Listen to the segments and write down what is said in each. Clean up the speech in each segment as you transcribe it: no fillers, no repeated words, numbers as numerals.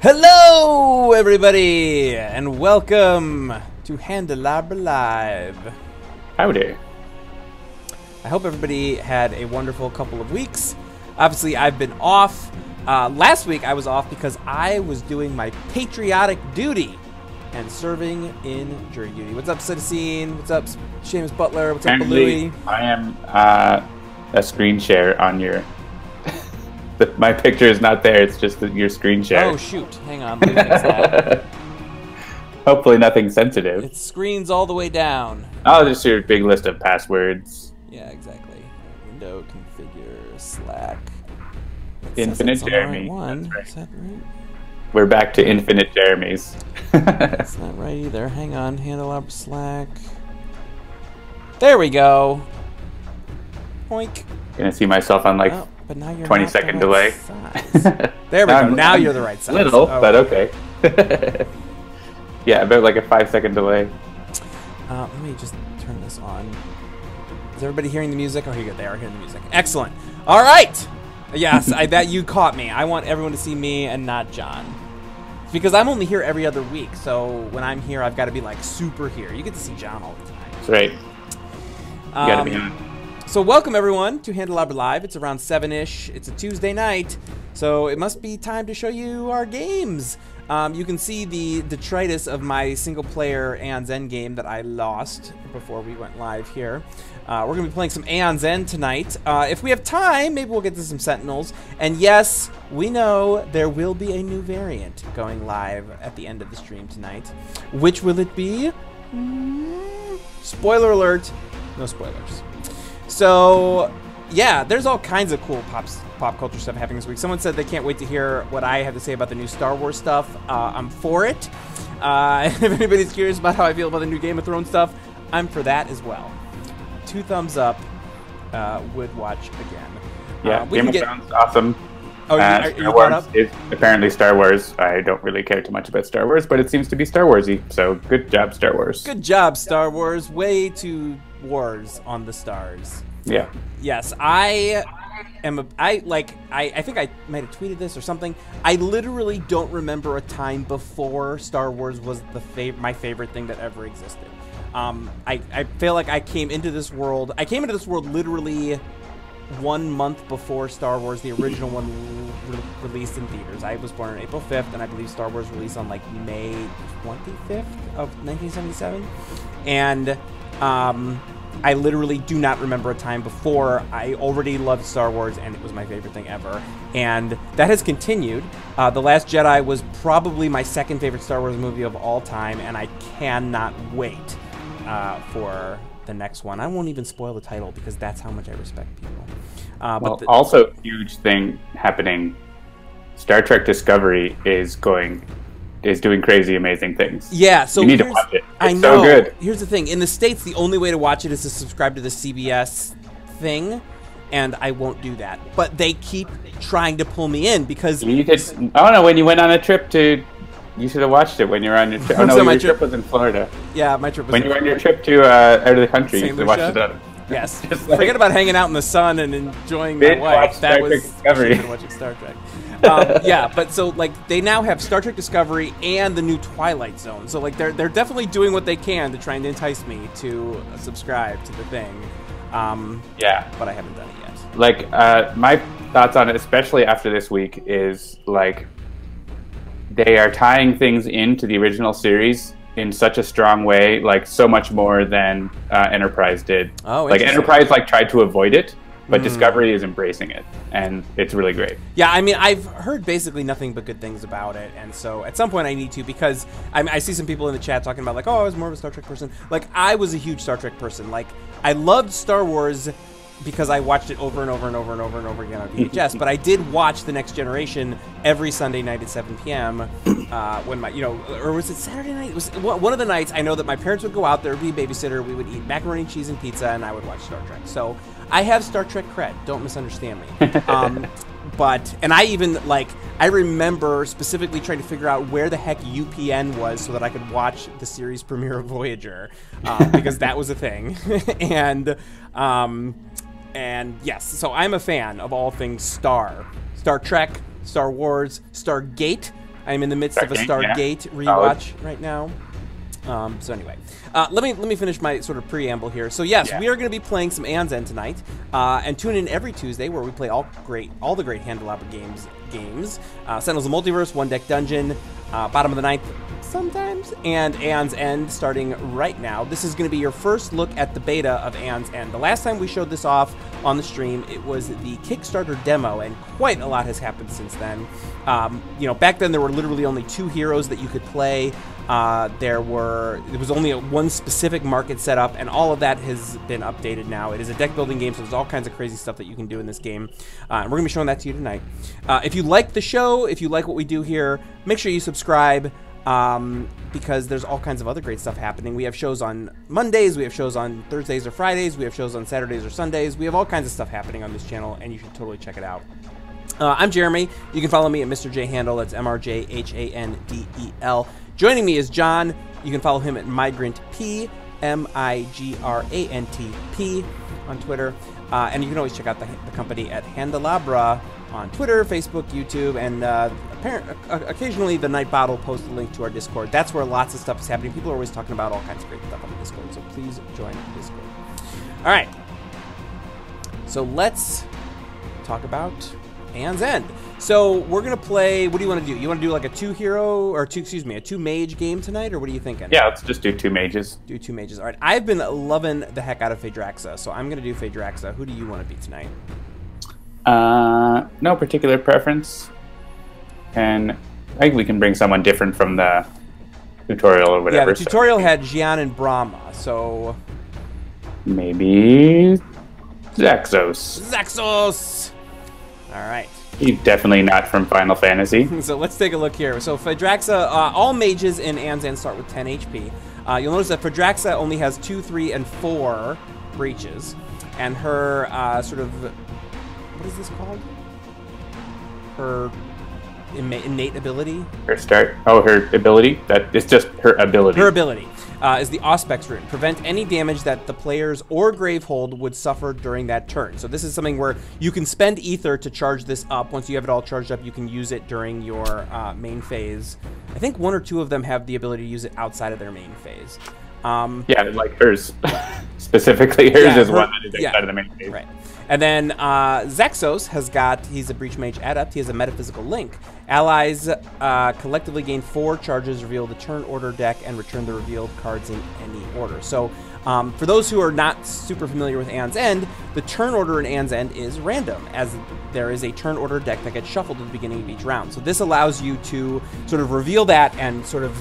Hello, everybody, and welcome to Handelabra Live. Howdy. I hope everybody had a wonderful couple of weeks. Obviously, I've been off. Last week, I was off because I was doing my patriotic duty and serving in jury duty. What's up, Citizen? What's up, Seamus Butler? What's up, Louie? I am a screen share on your... My picture is not there, it's just your screen share. Oh, shoot. Hang on, let me fix that. Hopefully nothing sensitive. It screens all the way down. Oh, just your big list of passwords. Yeah, exactly. Window, configure, Slack. Infinite Jeremy. Right. Is that right? We're back to Infinite Jeremys. That's not right either. Hang on. Handelabra Slack. There we go. Poink. Gonna see myself on like but now you're 20-second delay. There we go. Now you're the right size. Little, oh. But okay. Yeah, about like a 5-second delay. Let me just turn this on. Is everybody hearing the music? Oh, here you go. They are hearing the music. Excellent. All right. Yes, that you caught me. I want everyone to see me and not John. Because I'm only here every other week, so when I'm here, I've got to be like super here. You get to see John all the time. That's right. You gotta be on. So welcome everyone to Handelabra Live. It's around 7-ish. It's a Tuesday night, so it must be time to show you our games. You can see the detritus of my single-player Aeon's End game that I lost before we went live here. We're going to be playing some Aeon's End tonight. If we have time, maybe we'll get to some Sentinels. And yes, we know there will be a new variant going live at the end of the stream tonight. Which will it be? Spoiler alert, no spoilers. So, yeah, there's all kinds of cool pop culture stuff happening this week. Someone said they can't wait to hear what I have to say about the new Star Wars stuff. I'm for it. If anybody's curious about how I feel about the new Game of Thrones stuff, I'm for that as well. 2 thumbs up. Would watch again. Yeah, Game of Thrones awesome. Oh, are you Star Wars is apparently Star Wars. I don't really care too much about Star Wars, but it seems to be Star Warsy. So good job, Star Wars. Good job, Star Wars. Way to wars on the stars. Yeah. Yes, I think I might have tweeted this or something. I literally don't remember a time before Star Wars was my favorite thing that ever existed. I feel like I came into this world literally 1 month before Star Wars, the original one, released in theaters. I was born on April 5th, and I believe Star Wars released on like May 25th of 1977. And I literally do not remember a time before I already loved Star Wars, and it was my favorite thing ever. And that has continued. The Last Jedi was probably my second favorite Star Wars movie of all time, and I cannot wait for the next one. I won't even spoil the title because that's how much I respect people. Well, also a huge thing happening. Star Trek Discovery is doing crazy, amazing things. Yeah, so you need to watch it. I It's know. so good. Here's the thing: in the States, the only way to watch it is to subscribe to the CBS thing, and I won't do that. But they keep trying to pull me in because I don't know. When you went on a trip to. You should have watched it when you were on your trip. Oh, no, your trip was in Florida. Yeah, my trip was when you were on your trip to out of the country. You should have watched it. Yes. Forget about hanging out in the sun and enjoying my wife. That was watching Star Trek. Yeah, but so like they now have Star Trek Discovery and the new Twilight Zone. So like they're definitely doing what they can to try and entice me to subscribe to the thing. Yeah, but I haven't done it yet. Like my thoughts on it, especially after this week, is like. They are tying things into the original series in such a strong way, like so much more than Enterprise did. Oh, like Enterprise tried to avoid it, but Discovery is embracing it, and it's really great. Yeah, I mean, I've heard basically nothing but good things about it, and so at some point I need to, because I see some people in the chat talking about like, oh, I was more of a Star Trek person. Like, I was a huge Star Trek person. Like, I loved Star Wars because I watched it over and over and over and over and over again on VHS. But I did watch The Next Generation every Sunday night at 7 p.m. When my, or was it Saturday night? It was one of the nights. I know that my parents would go out, there would be a babysitter, we would eat macaroni and cheese and pizza, and I would watch Star Trek. So I have Star Trek cred. Don't misunderstand me. And I even, like, I remember specifically trying to figure out where the heck UPN was so that I could watch the series premiere of Voyager, because that was a thing. And yes, so I'm a fan of all things Star Trek, Star Wars, Stargate. I'm in the midst of a Stargate rewatch right now. So anyway, let me finish my sort of preamble here. So yes, we are going to be playing some Aeon's End tonight, and tune in every Tuesday where we play all the great Handelabra games. Sentinels of the Multiverse, One Deck Dungeon, Bottom of the Ninth sometimes, and Aeon's End starting right now. This is going to be your first look at the beta of Aeon's End. The last time we showed this off on the stream, it was the Kickstarter demo, and quite a lot has happened since then. You know, back then there were literally only 2 heroes that you could play. There was only one specific market set up, and all of that has been updated now. It is a deck building game, so there's all kinds of crazy stuff that you can do in this game. And we're going to be showing that to you tonight. If you like the show, if you like what we do here, make sure you subscribe, because there's all kinds of other great stuff happening. We have shows on Mondays, we have shows on Thursdays or Fridays, we have shows on Saturdays or Sundays. We have all kinds of stuff happening on this channel, and you should totally check it out. I'm Jeremy. You can follow me at Mr. J Handel. That's MRJHANDEL. Joining me is John. You can follow him at MigrantP, MIGRANTP on Twitter. And you can always check out the company at Handelabra on Twitter, Facebook, YouTube, and occasionally the Nightbot will post a link to our Discord. That's where lots of stuff is happening. People are always talking about all kinds of great stuff on the Discord, so please join the Discord. All right. So let's talk about Aeon's End. So we're gonna play. What do you want to do? You want to do like a 2-hero or a 2-mage game tonight, or what are you thinking? Yeah, let's just do 2 mages. Do 2 mages. All right. I've been loving the heck out of Phaedraxa, so I'm gonna do Phaedraxa. Who do you want to be tonight? No particular preference, and I think we can bring someone different from the tutorial or whatever. Yeah, the tutorial had Xian and Brahma, so maybe Xaxos. Xaxos. All right. He's definitely not from Final Fantasy. So let's take a look here. So Phaedraxa, all mages in Aeon's End start with 10 HP. You'll notice that Phaedraxa only has 2, 3, and 4 breaches, and her sort of, what is this called? Her innate ability. Her start. Oh, her ability. It's just her ability. Her ability is the Auspex rune. Prevent any damage that the players or Gravehold would suffer during that turn. So this is something where you can spend ether to charge this up. Once you have it all charged up, you can use it during your main phase. I think 1 or 2 of them have the ability to use it outside of their main phase. Yeah, like hers. Specifically, hers is one that is outside of the main phase. Right. And then Xaxos he's a Breach Mage Adept. He has a Metaphysical Link. Allies collectively gain 4 charges, reveal the turn order deck, and return the revealed cards in any order. So for those who are not super familiar with Aeon's End, the turn order in Aeon's End is random, as there is a turn order deck that gets shuffled at the beginning of each round. So this allows you to sort of reveal that and sort of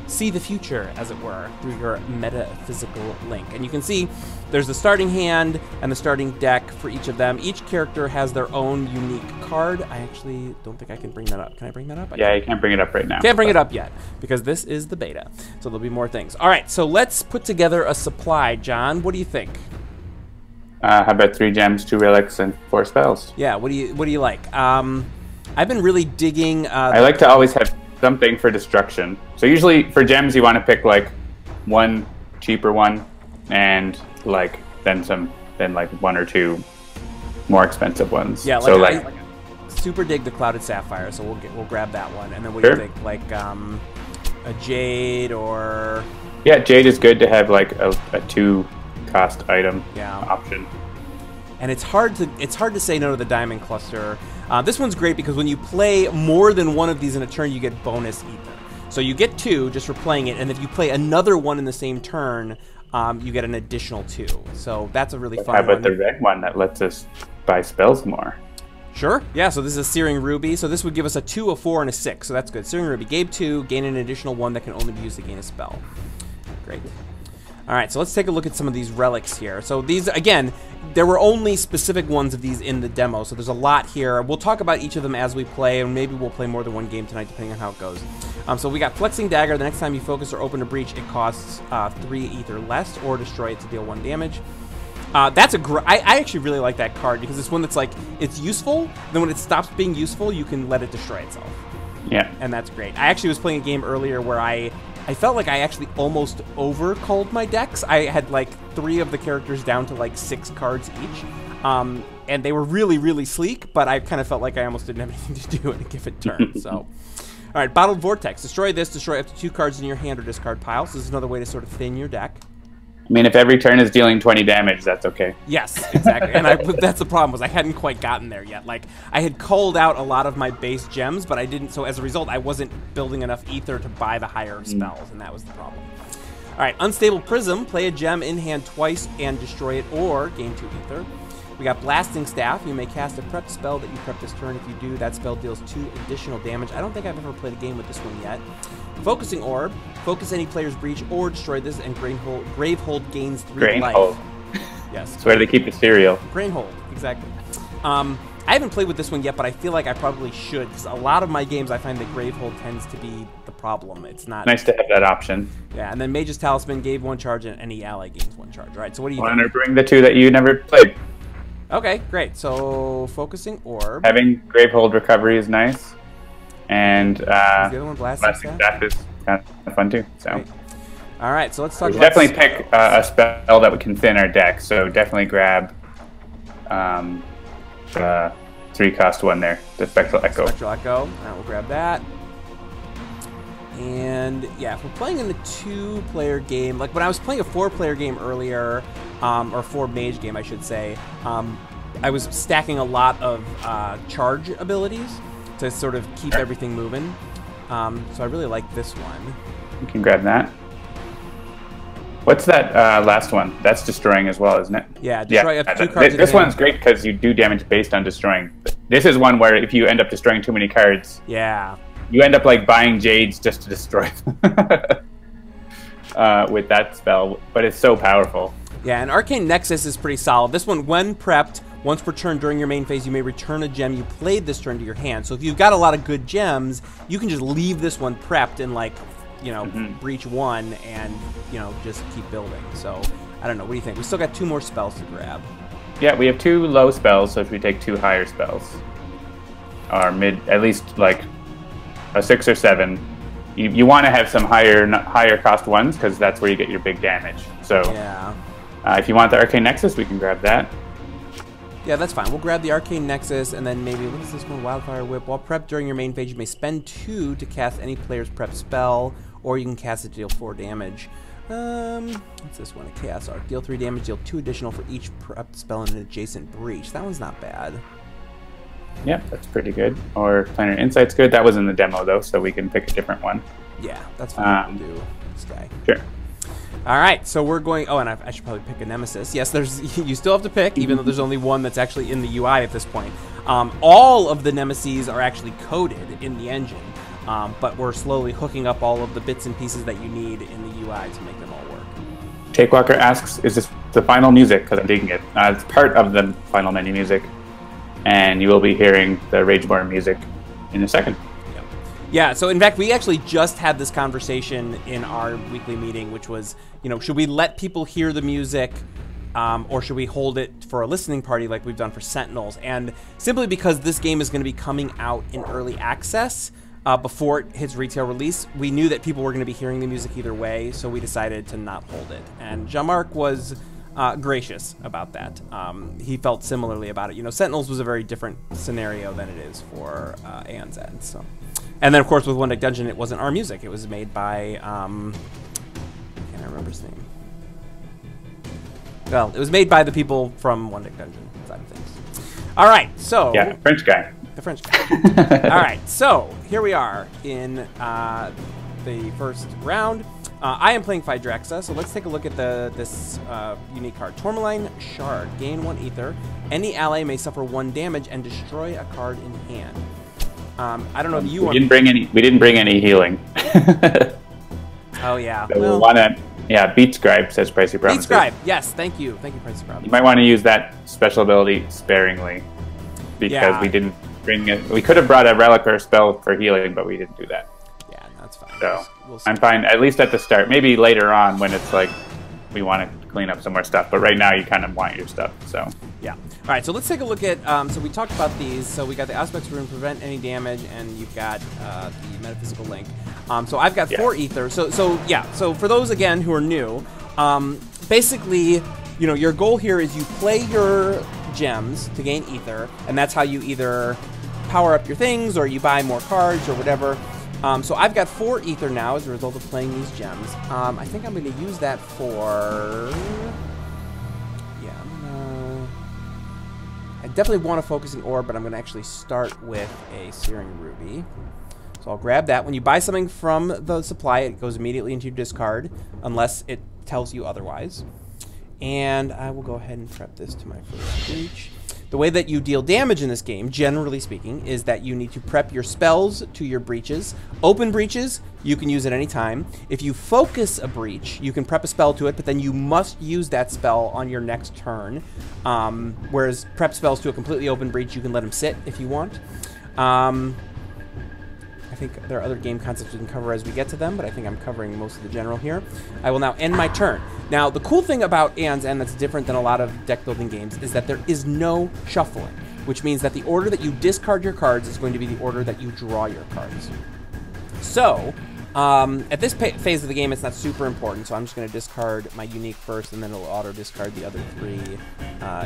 see the future, as it were, through your metaphysical link. And you can see there's the starting hand and the starting deck for each of them. Each character has their own unique card. I actually don't think I can bring that up. Can I bring that up? Yeah, you can't bring it up right now. Can't bring it up yet, because this is the beta. So there'll be more things. All right, so let's put together a supply. John, what do you think? How about 3 gems, 2 relics, and 4 spells? Yeah, what do you like? I've been really digging... I like to always have something for destruction. So usually for gems you want to pick like 1 cheaper one, and like then 1 or 2 more expensive ones. Yeah, so I super dig the Clouded Sapphire, so we'll grab that one. And then what do you think? Like a Jade or... Yeah, Jade is good to have like a 2-cost item option. And it's hard to say no to the Diamond Cluster. This one's great because when you play more than one of these in a turn, you get bonus ether. So you get 2 just for playing it, and if you play another one in the same turn, you get an additional 2. So that's a really fun one. How about the red one that lets us buy spells more? Sure. Yeah, so this is a Searing Ruby. So this would give us a 2, a 4, and a 6. So that's good. Searing Ruby. Gain 2, gain an additional 1 that can only be used to gain a spell. Great. All right, so let's take a look at some of these relics here. So these, again, there were only specific ones of these in the demo, so there's a lot here. We'll talk about each of them as we play, and maybe we'll play more than one game tonight, depending on how it goes. So we got Flexing Dagger. The next time you focus or open a breach, it costs 3 ether less, or destroy it to deal 1 damage. That's I actually really like that card, because it's one that's like, it's useful, then when it stops being useful, you can let it destroy itself. Yeah. And that's great. I actually was playing a game earlier where I felt like I actually almost over-culled my decks. I had like 3 of the characters down to like 6 cards each. And they were really, really sleek, but I kind of felt like I almost didn't have anything to do in a given turn. So, All right, Bottled Vortex. Destroy this. Destroy up to 2 cards in your hand or discard pile. So this is another way to sort of thin your deck. I mean, if every turn is dealing 20 damage, that's okay. Yes, exactly. And that's the problem, was I hadn't quite gotten there yet. Like, I had culled out a lot of my base gems, but I didn't. So as a result, I wasn't building enough ether to buy the higher spells, and that was the problem. All right, Unstable Prism. Play a gem in hand twice and destroy it, or gain 2 ether. We got Blasting Staff. You may cast a prep spell that you prep this turn. If you do, that spell deals 2 additional damage. I don't think I've ever played a game with this one yet. Focusing Orb. Focus any player's breach or destroy this, and Gravehold gains 3 life. Gravehold. Yes. That's where they keep the cereal. Gravehold, exactly. I haven't played with this one yet, but I feel like I probably should, because a lot of my games I find that Gravehold tends to be the problem. It's not... Nice to have that option. Yeah, and then Mage's Talisman gave 1 charge, and any ally gains 1 charge. All right, so what do you think? Want to bring the 2 that you never played. Okay, great. So, Focusing Orb. Having Gravehold Recovery is nice. And the other one, Blasting Staff is kind of fun too. So, great. All right, so let's talk about definitely pick a spell that can thin our deck. So definitely grab the 3-cost one there, the Spectral Echo. Spectral Echo. All right, we'll grab that. And yeah, if we're playing in the 2-player game, like when I was playing a 4-player game earlier, or 4-mage game, I should say, I was stacking a lot of charge abilities to sort of keep everything moving. So I really like this one. You can grab that. What's that last one? That's destroying as well, isn't it? Yeah, destroy up to 2 cards. This one's great because you do damage based on destroying. This is one where if you end up destroying too many cards, yeah, you end up like buying Jades just to destroy them with that spell. But it's so powerful. Yeah, and Arcane Nexus is pretty solid. This one, when prepped, once per turn during your main phase, you may return a gem you played this turn to your hand. So if you've got a lot of good gems, you can just leave this one prepped and, like, you know, breach 1 and, you know, just keep building. So, I don't know. What do you think? We still got 2 more spells to grab. Yeah, we have 2 low spells, so if we take 2 higher spells, or at least, like, a 6 or 7, you want to have some higher cost ones, because that's where you get your big damage. So, yeah. If you want the Arcane Nexus, we can grab that. Yeah, that's fine. We'll grab the Arcane Nexus, and then maybe, what is this one? Wildfire Whip. While prepped during your main phase, you may spend 2 to cast any player's prep spell, or you can cast it to deal 4 damage. What's this one? A Chaos Arc. Deal 3 damage, deal 2 additional for each prepped spell in an adjacent breach. That one's not bad. Yep, that's pretty good. Or Planar Insight's good. That was in the demo, though, so we can pick a different one. Yeah, that's fine. We'll do this guy. Sure. All right, so we're going... Oh, and I should probably pick a Nemesis. Yes, you still have to pick, even though there's only one that's actually in the UI at this point. All of the Nemesis are actually coded in the engine, but we're slowly hooking up all of the bits and pieces that you need in the UI to make them all work. Takewalker asks, is this the final music? Because I'm digging it. It's part of the final menu music, and you will be hearing the Rageborn music in a second. Yeah, so in fact, we actually just had this conversation in our weekly meeting, which was, you know, should we let people hear the music, or should we hold it for a listening party like we've done for Sentinels? And simply because this game is going to be coming out in early access before it hits retail release, we knew that people were going to be hearing the music either way, so we decided to not hold it. And Jean-Marc was gracious about that. He felt similarly about it. You know, Sentinels was a very different scenario than it is for Aeon's End, so... And then, of course, with One Deck Dungeon, it wasn't our music. It was made by, I can't remember his name. Well, it was made by the people from One Deck Dungeon side of things. All right, so... Yeah, French guy. The French guy. All right, so here we are in the first round. I am playing Phaedraxa, so let's take a look at this unique card. Tourmaline Shard. Gain 1 ether. Any ally may suffer 1 damage and destroy a card in hand. I don't know if you want... We didn't bring any healing. Oh, yeah. So well, we'll wanna, yeah, Beat Scribe, says Pricey Promises. Beat Scribe, yes, thank you. Thank you, Pricey Promises. You might want to use that special ability sparingly, because we didn't bring it. We could have brought a relic or a spell for healing, but we didn't do that. Yeah, that's fine. So, I'm fine, at least at the start. Maybe later on when it's like, we want to clean up some more stuff, but right now you kind of want your stuff, so... Yeah. All right, so let's take a look at, so we talked about these. So we got the Aspects Rune, prevent any damage, and you've got the Metaphysical Link. So I've got 4 ether. So for those, again, who are new, basically, you know, your goal here is you play your gems to gain ether, and that's how you either power up your things or you buy more cards or whatever. So I've got 4 ether now as a result of playing these gems. I think I'm going to use that for... Yeah, I definitely want a focusing orb, but I'm going to actually start with a searing ruby. So I'll grab that. When you buy something from the supply, it goes immediately into your discard, unless it tells you otherwise. And I will go ahead and prep this to my first breach. The way that you deal damage in this game, generally speaking, is that you need to prep your spells to your breaches. Open breaches, you can use at any time. If you focus a breach, you can prep a spell to it, but then you must use that spell on your next turn. Whereas prep spells to a completely open breach, you can let them sit if you want. I think there are other game concepts we can cover as we get to them, but I think I'm covering most of the general here. I will now end my turn. Now, the cool thing about Aeon's End that's different than a lot of deck building games is that there is no shuffling, which means that the order that you discard your cards is going to be the order that you draw your cards. So, at this phase of the game, it's not super important, so I'm just going to discard my unique first, and then it'll auto-discard the other 3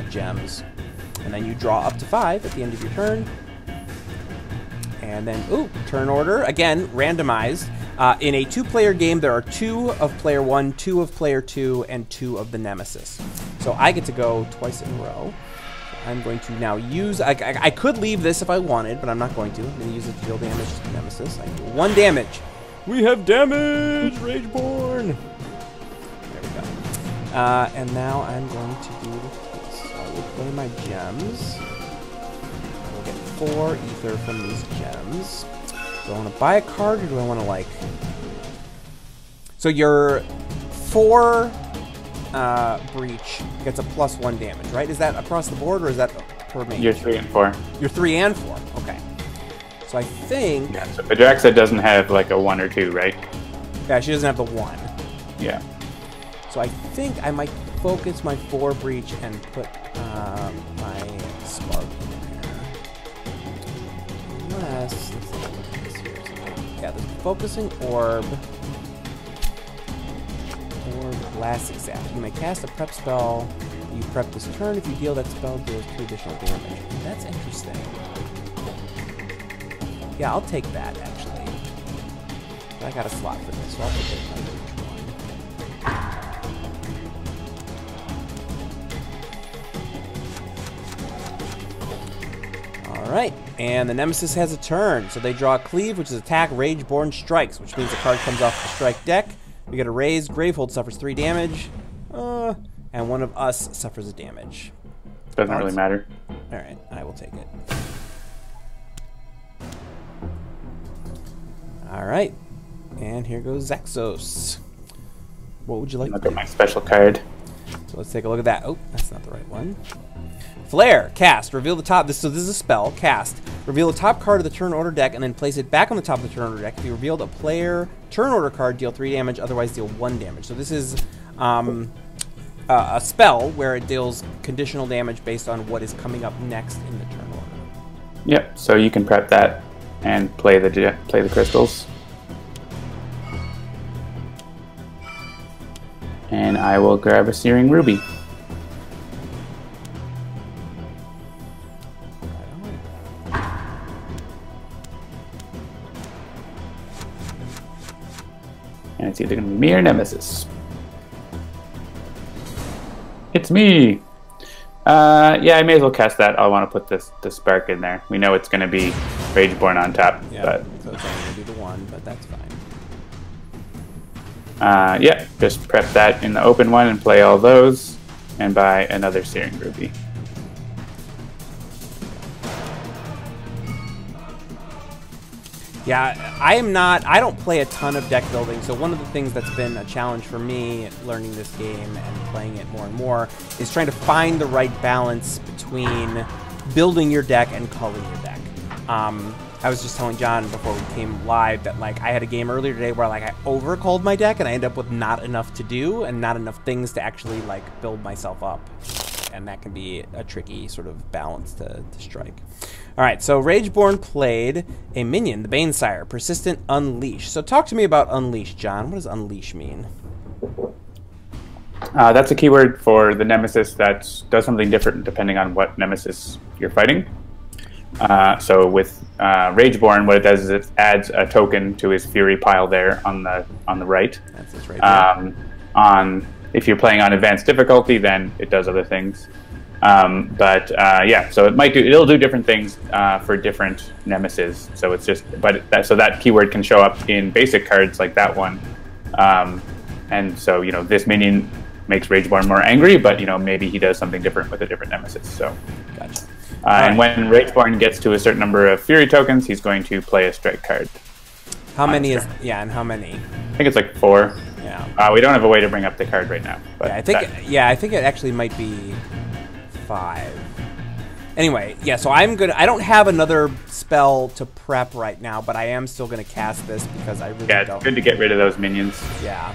gems. And then you draw up to 5 at the end of your turn. And then, ooh, turn order. Again, randomized. In a 2-player game, there are 2 of player 1, 2 of player 2, and 2 of the Nemesis. So I get to go twice in a row. I'm going to now use... I could leave this if I wanted, but I'm not going to. I'm going to use it to deal damage to the Nemesis. I do 1 damage. We have damage! Rageborn! There we go. And now I'm going to do this. I will play my gems. 4 ether from these gems. Do I want to buy a card, or do I want to, like... So your 4 breach gets a +1 damage, right? Is that across the board, or is that per main? You're 3 and 4. You're 3 and 4. Okay. So I think... Yeah, so Phaedraxa doesn't have, like, a 1 or 2, right? Yeah, she doesn't have the 1. Yeah. So I think I might focus my 4 breach and put my spark. Let's look at this here. Yeah, the focusing orb. G.Xaxos. You may cast a prep spell. You prep this turn. If you deal that spell, deals 2 additional damage. That's interesting. Yeah, I'll take that, actually. But I got a slot for this, so I'll put it in my breach 1. Alright. And the Nemesis has a turn, so they draw a Cleave, which is attack, Rageborn strikes, which means the card comes off the strike deck. We get a raise, Gravehold suffers 3 damage, and one of us suffers a damage. Doesn't really matter. Alright, I will take it. Alright, and here goes Xaxos. What would you like to do? Look at my special card. So let's take a look at that. Oh, that's not the right one. Flare, cast, reveal the top. So this is a spell, cast. Reveal the top card of the turn order deck and then place it back on the top of the turn order deck. If you revealed a player turn order card, deal 3 damage, otherwise deal 1 damage. So this is a spell where it deals conditional damage based on what is coming up next in the turn order. Yep, so you can prep that and play the crystals. And I will grab a Searing Ruby. And it's either going to be me or Nemesis. It's me! Yeah, I may as well cast that. I want to put the spark in there. We know it's going to be Rageborn on top. Yeah, but so it's only going to be the 1, but that's fine. Yeah, just prep that in the open one and play all those, and buy another Searing Ruby. Yeah, I don't play a ton of deck building, so one of the things that's been a challenge for me learning this game and playing it more and more is trying to find the right balance between building your deck and culling your deck. I was just telling John before we came live that, like, I had a game earlier today where, like, I overculled my deck and I end up with not enough to do and not enough things to actually, like, build myself up. And that can be a tricky sort of balance to strike. All right, so Rageborn played a minion, the Banesire, Persistent Unleash. So talk to me about Unleash, John. What does Unleash mean? That's a keyword for the Nemesis that does something different depending on what Nemesis you're fighting. So with Rageborn, what it does is it adds a token to his Fury pile there on the right. That's it right there. If you're playing on advanced difficulty, then it does other things. Yeah, so it'll do different things for different nemesis. So it's just, so that keyword can show up in basic cards like that one. And so, you know, this minion makes Rageborn more angry, but, you know, maybe he does something different with a different nemesis. So, gotcha. And when Rageborn gets to a certain number of Fury tokens, he's going to play a strike card. How many is? Yeah, and how many? I think it's like 4. Yeah. We don't have a way to bring up the card right now. But yeah, I think it actually might be 5. Anyway, yeah. So I don't have another spell to prep right now, but I am still gonna cast this because I really don't. It's good to get rid of those minions. Yeah.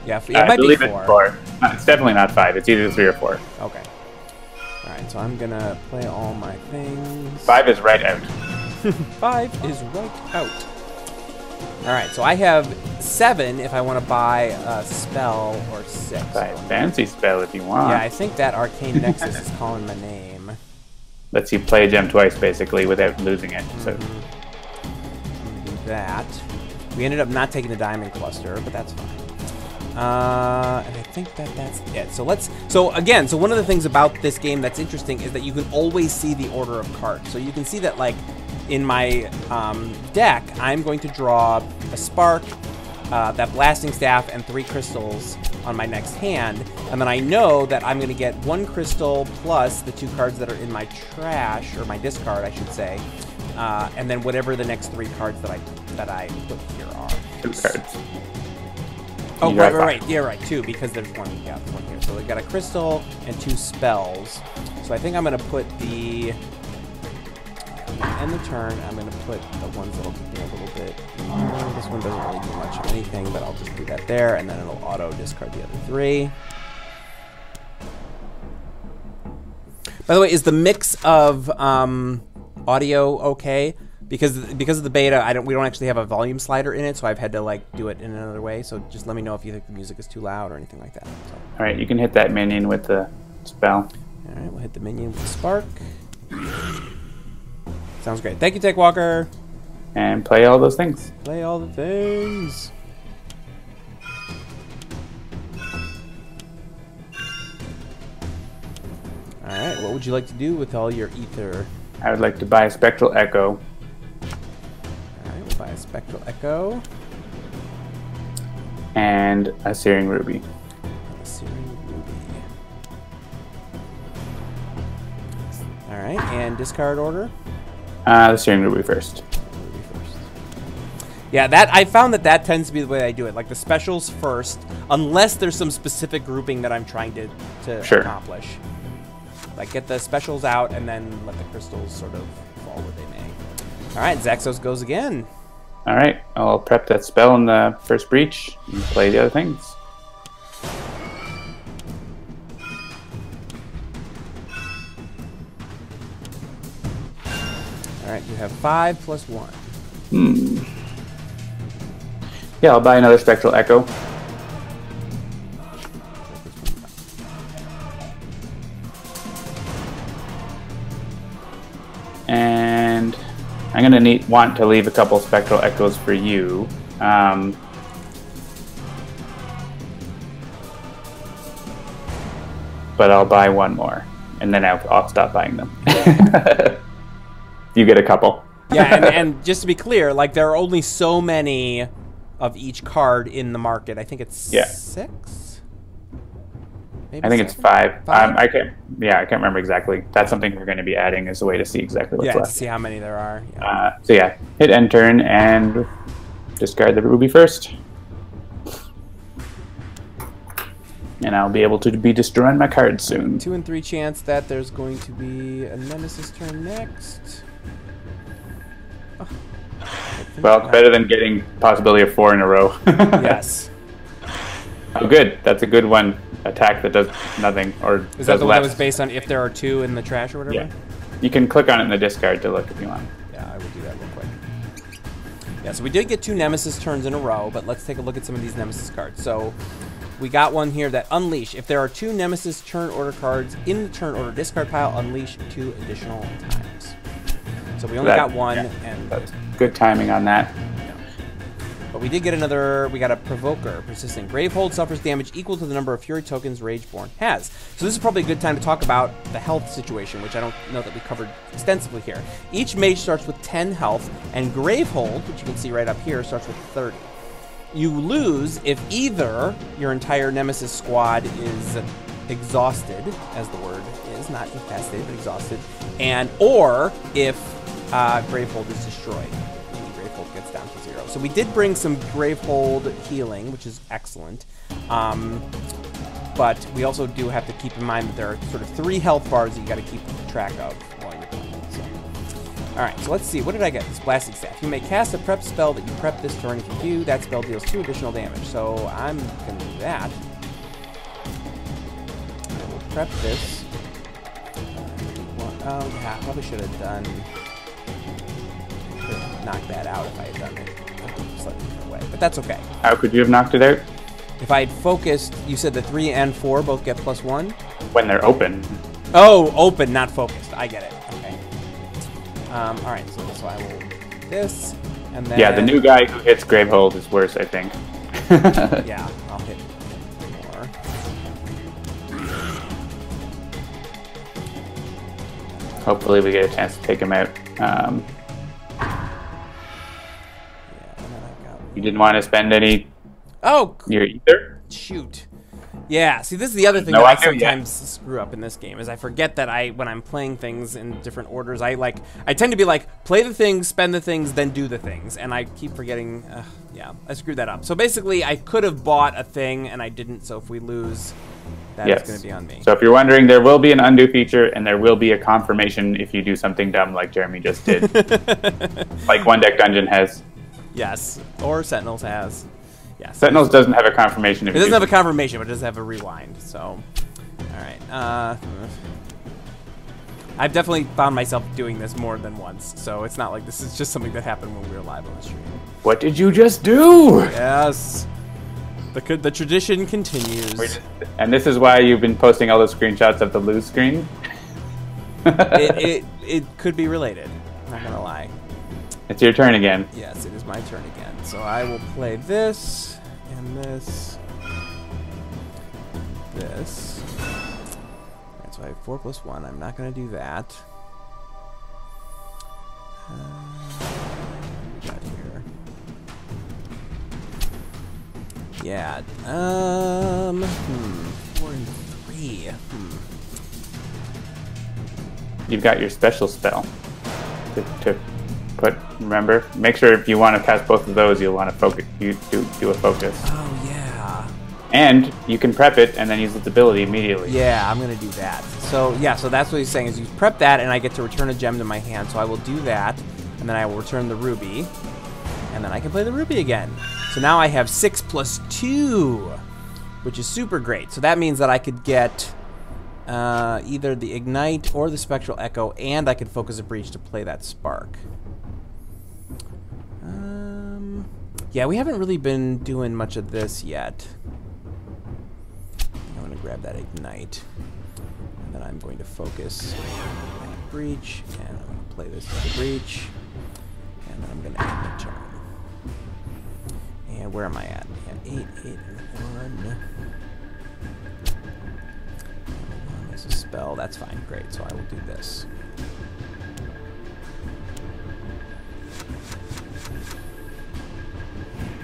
Yeah, it might be 4. It's 4. It's definitely not 5. It's either 3 or 4. Okay. All right, so I'm gonna play all my things. 5 is right out. 5 is right out. All right, so I have 7 if I want to buy a spell, or 6. Buy a fancy spell if you want. Yeah, I think that Arcane Nexus is calling my name. Lets you play a gem twice, basically, without losing it. So do that. We ended up not taking the Diamond Cluster, but that's fine. And I think that's it. So so one of the things about this game that's interesting is that you can always see the order of cards. So you can see that, like, in my deck, I'm going to draw a Spark, that Blasting Staff, and 3 crystals on my next hand. And then I know that I'm going to get 1 crystal plus the 2 cards that are in my trash, or my discard, I should say. And then whatever the next 3 cards that I put here are. 2 cards. Oh, right. Yeah, right. 2, because there's one here. So we got a crystal and 2 spells. So I think I'm going to put the... end the turn, I'm going to put the ones that'll give me a little bit. This one doesn't really do much of anything, but I'll just do that there, and then it'll auto discard the other 3. By the way, is the mix of audio okay? Because of the beta, we don't actually have a volume slider in it, so I've had to, like, do it in another way. So just let me know if you think the music is too loud or anything like that. So. All right, you can hit that minion with the spell. All right, we'll hit the minion with the Spark. Sounds great. Thank you, Tech Walker. And play all those things. Play all the things. Alright, what would you like to do with all your ether? I would like to buy a Spectral Echo. Alright, we'll buy a Spectral Echo. And a Searing Ruby. A Searing Ruby. Alright, and discard order? The Searing Ruby first. Yeah, I found that tends to be the way I do it. Like, the specials first, unless there's some specific grouping that I'm trying to accomplish. Like, get the specials out and then let the crystals sort of fall where they may. All right, Xaxos goes again. All right, I'll prep that spell in the first breach and play the other things. All right, you have 5 plus 1. Yeah, I'll buy another Spectral Echo. And I'm gonna want to leave a couple Spectral Echoes for you. But I'll buy 1 more, and then I'll stop buying them. You get a couple. Yeah, and just to be clear, like, there are only so many of each card in the market. I think it's 6? Maybe I think 7? it's 5. I can't remember exactly. That's something we're going to be adding as a way to see exactly what's left. To see how many there are. Yeah. So yeah, hit end turn and discard the Ruby first. And I'll be able to be destroying my cards soon. 2 and 3 chance that there's going to be a Nemesis turn next. Oh. Well, it's better than getting possibility of 4 in a row. Yes. Oh, good. That's a good one. Attack that does nothing or is that the one that was based on if there are 2 in the trash or whatever? Yeah. You can click on it in the discard to look if you want. Yeah, I will do that real quick. Yeah, so we did get 2 Nemesis turns in a row, but let's take a look at some of these Nemesis cards. So we got one here that Unleash. If there are 2 Nemesis turn order cards in the turn order discard pile, unleash 2 additional times. So we only got one, and that's good timing on that. But we did get another, we got a Provoker, persisting. Gravehold suffers damage equal to the number of Fury tokens Rageborn has. So this is probably a good time to talk about the health situation, which I don't know that we covered extensively here. Each mage starts with 10 health, and Gravehold, which you can see right up here, starts with 30. You lose if either your entire Nemesis squad is exhausted, as the word is, not infested, but exhausted, and or if Gravehold is destroyed. Gets down to 0. So we did bring some Gravehold healing, which is excellent. But we also do have to keep in mind that there are sort of 3 health bars that you got to keep track of while you're playing. So. Alright, so let's see. What did I get? This Blasting Staff. You may cast a prep spell that you prep this turn. If you do, that spell deals 2 additional damage. So I'm going to do that. I will prep this. Oh, yeah, I probably should have done... knock that out if I had done it a slightly different way, but that's okay. How could you have knocked it out? If I had focused, you said the 3 and 4 both get +1? When they're open. Oh, open, not focused. I get it. Okay. Alright, so I will do this, and then... Yeah, the new guy who hits Gravehold is worse, I think. Yeah, I'll hit more. Hopefully we get a chance to take him out. You didn't want to spend any... Oh! Your ether? Shoot. Yeah, see, this is the other thing that I sometimes screw up in this game, is I forget that when I'm playing things in different orders, I tend to be like, play the things, spend the things, then do the things, and I keep forgetting, yeah, I screwed that up. So basically, I could have bought a thing, and I didn't, so if we lose, that's going to be on me. So if you're wondering, there will be an undo feature, and there will be a confirmation if you do something dumb like Jeremy just did. Like One Deck Dungeon has. Yes, or Sentinels has. Yes. Sentinels doesn't have a confirmation. It doesn't have a confirmation, but it does have a rewind. So, all right. I've definitely found myself doing this more than once, so it's not like this is just something that happened when we were live on the stream. What did you just do? Yes. The tradition continues. And this is why you've been posting all those screenshots of the lose screen? it could be related. I'm not gonna lie. It's your turn again. Yes, it is my turn again. So I will play this, and this, this. Alright, so I have 4 + 1. I'm not going to do that. What we got here? Yeah. 4 and 3. You've got your special spell to put. Remember, make sure if you want to cast both of those, you'll want to focus. You do a focus. Oh yeah. And you can prep it and then use its ability immediately. Yeah, I'm gonna do that. So yeah, so that's what he's saying is you prep that, and I get to return a gem to my hand. So I will do that, and then I will return the ruby, and then I can play the ruby again. So now I have 6 + 2, which is super great. So that means that I could get either the ignite or the spectral echo, and I could focus a breach to play that spark. Yeah, we haven't really been doing much of this yet. I'm going to grab that ignite, and then I'm going to focus breach, and I'm going to play this to the breach, and then I'm going to end the turn. And where am I at? Yeah, 8, 8, and 1. There's a spell. That's fine. Great. So I will do this.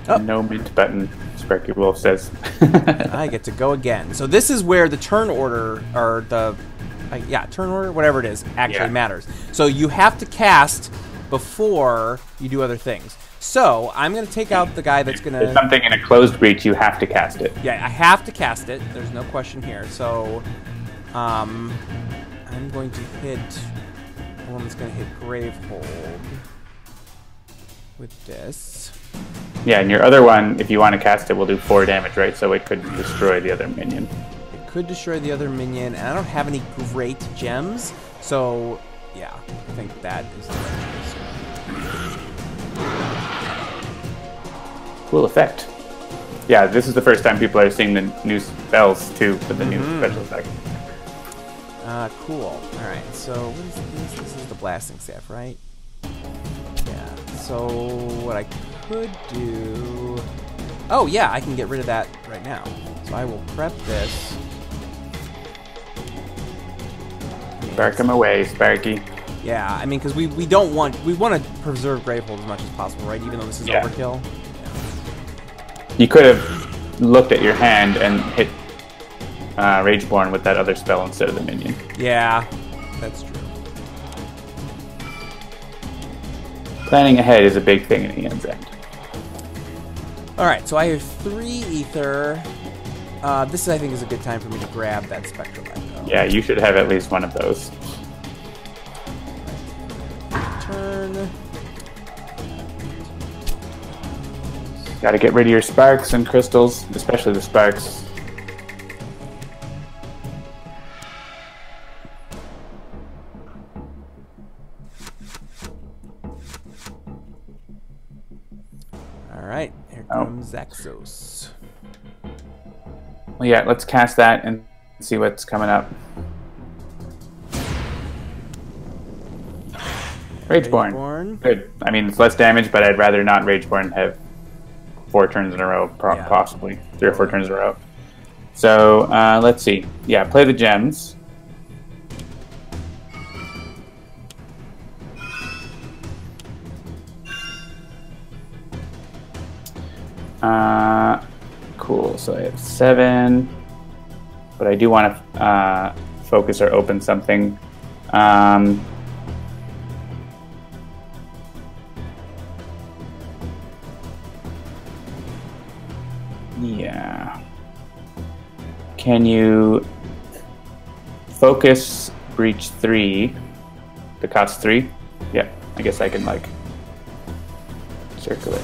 Oh. No mint button, Sparky Wolf says. I get to go again. So this is where the turn order, or the, turn order, whatever it is, actually matters. So you have to cast before you do other things. So I'm going to take out the guy that's going to... If something in a closed breach, you have to cast it. Yeah, I have to cast it. There's no question here. So I'm going to hit the one that's going to hit Gravehold with this. Yeah, and your other one, if you want to cast it, will do 4 damage, right? So it could destroy the other minion. It could destroy the other minion, and I don't have any great gems, so yeah, I think that is the right choice. Cool effect. Yeah, this is the first time people are seeing the new spells too for the new special effect. Cool. All right. So what is this? This is the blasting staff, right? Yeah. So what I could do? Oh yeah, I can get rid of that right now. So I will prep this. Spark him away, Sparky. Yeah, I mean, because we want to preserve Gravehold as much as possible, right? Even though this is overkill. You could have looked at your hand and hit Rageborn with that other spell instead of the minion. Yeah, that's true. Planning ahead is a big thing in Aeon's End. Alright, so I have 3 ether. This, I think, is a good time for me to grab that Spectral Echo. Yeah, you should have at least one of those. Turn. Gotta get rid of your sparks and crystals, especially the sparks. Alright, here comes Xaxos. Well, yeah, let's cast that and see what's coming up. Rageborn. Good. I mean, it's less damage, but I'd rather not Rageborn have 4 turns in a row, possibly 3 or 4 turns in a row. So let's see. Yeah, play the gems. Cool. So I have 7, but I do want to focus or open something. Yeah. Can you focus breach 3? The cost 3? Yeah, I guess I can like circle it.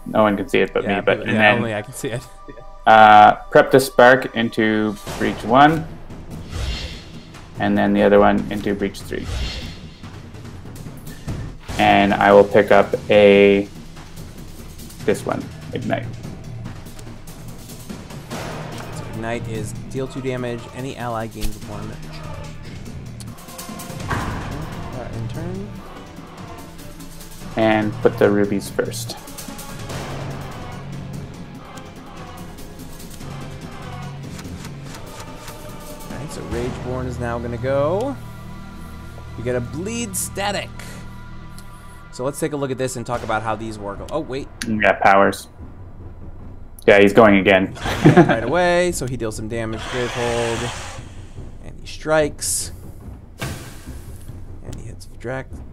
No one can see it but me. But and then, only I can see it. prep the spark into breach 1, and then the other one into breach 3. And I will pick up this one, Ignite. So Ignite is deal 2 damage. Any ally gains 1 charge. In turn. And put the rubies first. Alright, so Rageborn is now going to go. We get a bleed static. So let's take a look at this and talk about how these work. Oh, wait. Yeah, powers. Yeah, he's going again. Right away, so he deals some damage to Gravehold. And he strikes. And he hits Phaedraxa.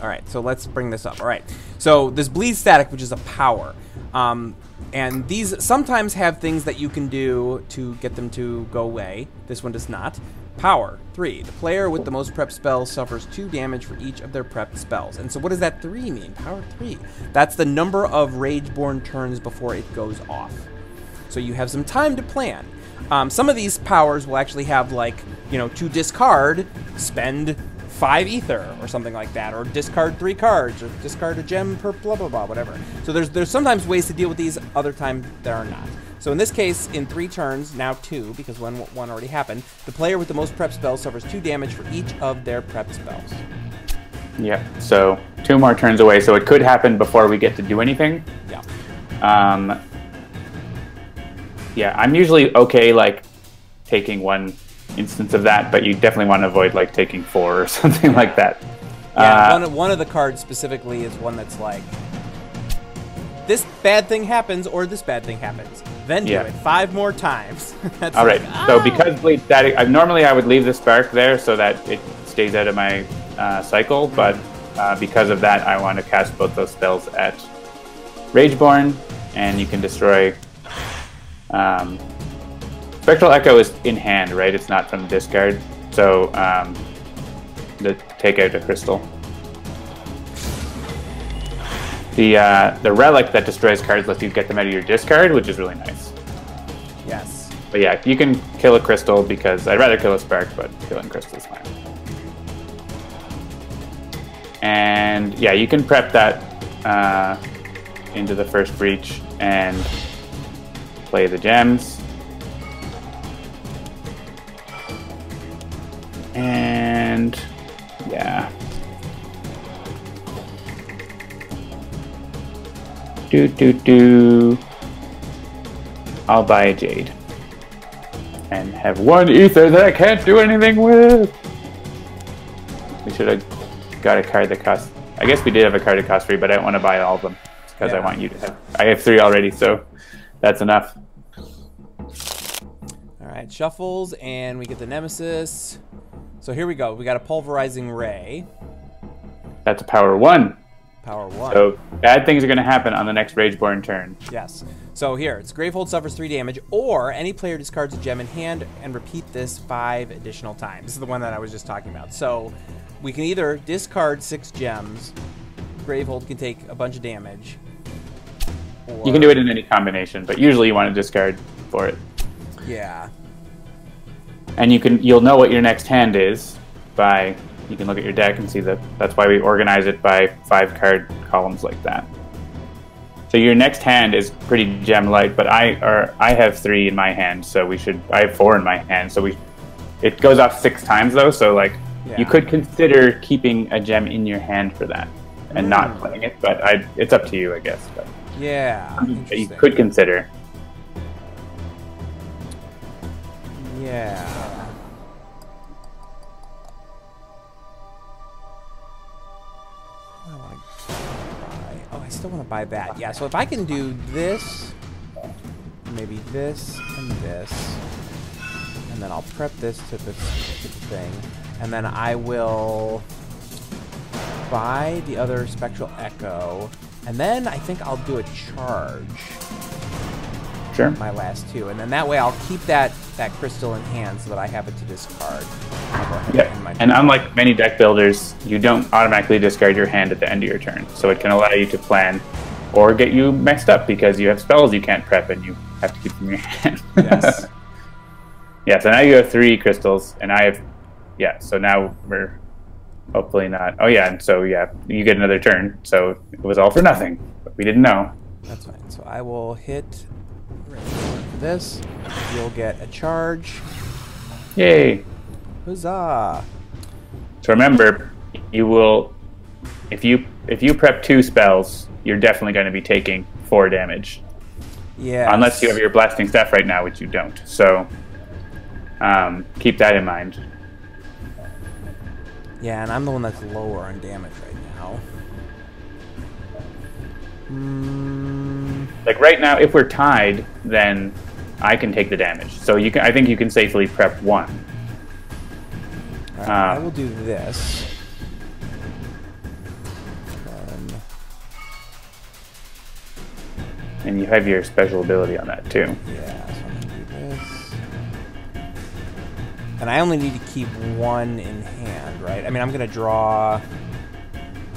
Alright, so let's bring this up. Alright, so this bleed static, which is a power. And these sometimes have things that you can do to get them to go away. This one does not. Power 3. The player with the most prepped spells suffers 2 damage for each of their prepped spells. And so what does that 3 mean? Power 3. That's the number of Rageborn turns before it goes off. So you have some time to plan. Some of these powers will actually have, like, you know, to discard, spend 5 ether or something like that, or discard 3 cards, or discard a gem per blah blah blah, whatever. So there's sometimes ways to deal with these, other times there are not. So in this case, in 3 turns, now 2, because one already happened, the player with the most prepped spells suffers 2 damage for each of their prepped spells. Yeah, so 2 more turns away, so it could happen before we get to do anything. Yeah. Yeah, I'm usually okay, like, taking 1 instance of that, but you definitely want to avoid, like, taking 4 or something like that. Yeah, one of the cards specifically is one that's like, this bad thing happens, or this bad thing happens. Then do it 5 more times. That's all right. Like, so because bleed static, normally I would leave the spark there so that it stays out of my cycle, but because of that, I want to cast both those spells at Rageborn, and you can destroy. Spectral Echo is in hand, right? It's not from discard, so take out a crystal. The relic that destroys cards lets you get them out of your discard, which is really nice. Yes. But yeah, you can kill a crystal because I'd rather kill a spark, but killing crystal is fine. And yeah, you can prep that into the first breach and play the gems. And yeah. I'll buy a jade. And have one ether that I can't do anything with. We should have got a card that costs... I guess we did have a card that costs 3, but I don't want to buy all of them. Because I want you to have... I have 3 already, so that's enough. Alright, shuffles, and we get the Nemesis. So here we go. We got a Pulverizing Ray. That's a power 1. Power 1. So bad things are going to happen on the next Rageborn turn. Yes. So here, it's Gravehold suffers 3 damage, or any player discards a gem in hand and repeat this 5 additional times. This is the one that I was just talking about. So we can either discard 6 gems, Gravehold can take a bunch of damage. Or... You can do it in any combination, but usually you want to discard for it. Yeah. And you'll know what your next hand is by... You can look at your deck and see that. That's why we organize it by 5 card columns like that. So your next hand is pretty gem light, but I have 3 in my hand, so I have 4 in my hand, so it goes off 6 times though. So like you could consider keeping a gem in your hand for that and not playing it, but it's up to you, I guess. But yeah, you could consider. Yeah. I still want to buy that. Yeah, so if I can do this, maybe this, and this, and then I'll prep this to this thing, and then I will buy the other Spectral Echo, and then I think I'll do a charge. Sure. My last 2, and then that way I'll keep that crystal in hand so that I have it to discard. And unlike many deck builders, you don't automatically discard your hand at the end of your turn, so it can allow you to plan or get you messed up because you have spells you can't prep and you have to keep them in your hand. Yes. Yeah, so now you have 3 crystals, and I have... Yeah, so now we're hopefully not... Oh yeah, and so yeah, you get another turn, so it was all for nothing, but we didn't know. That's fine. So I will hit this. You'll get a charge. Yay! Huzzah! So remember, you will... If you prep 2 spells, you're definitely going to be taking 4 damage. Yeah. Unless you have your blasting staff right now, which you don't. So keep that in mind. Yeah, and I'm the one that's lower on damage right now. Like right now, if we're tied, then I can take the damage. So you can. I think you can safely prep 1. Right, I will do this. And you have your special ability on that too. Yeah, so I'm gonna do this. And I only need to keep 1 in hand, right? I mean, I'm gonna draw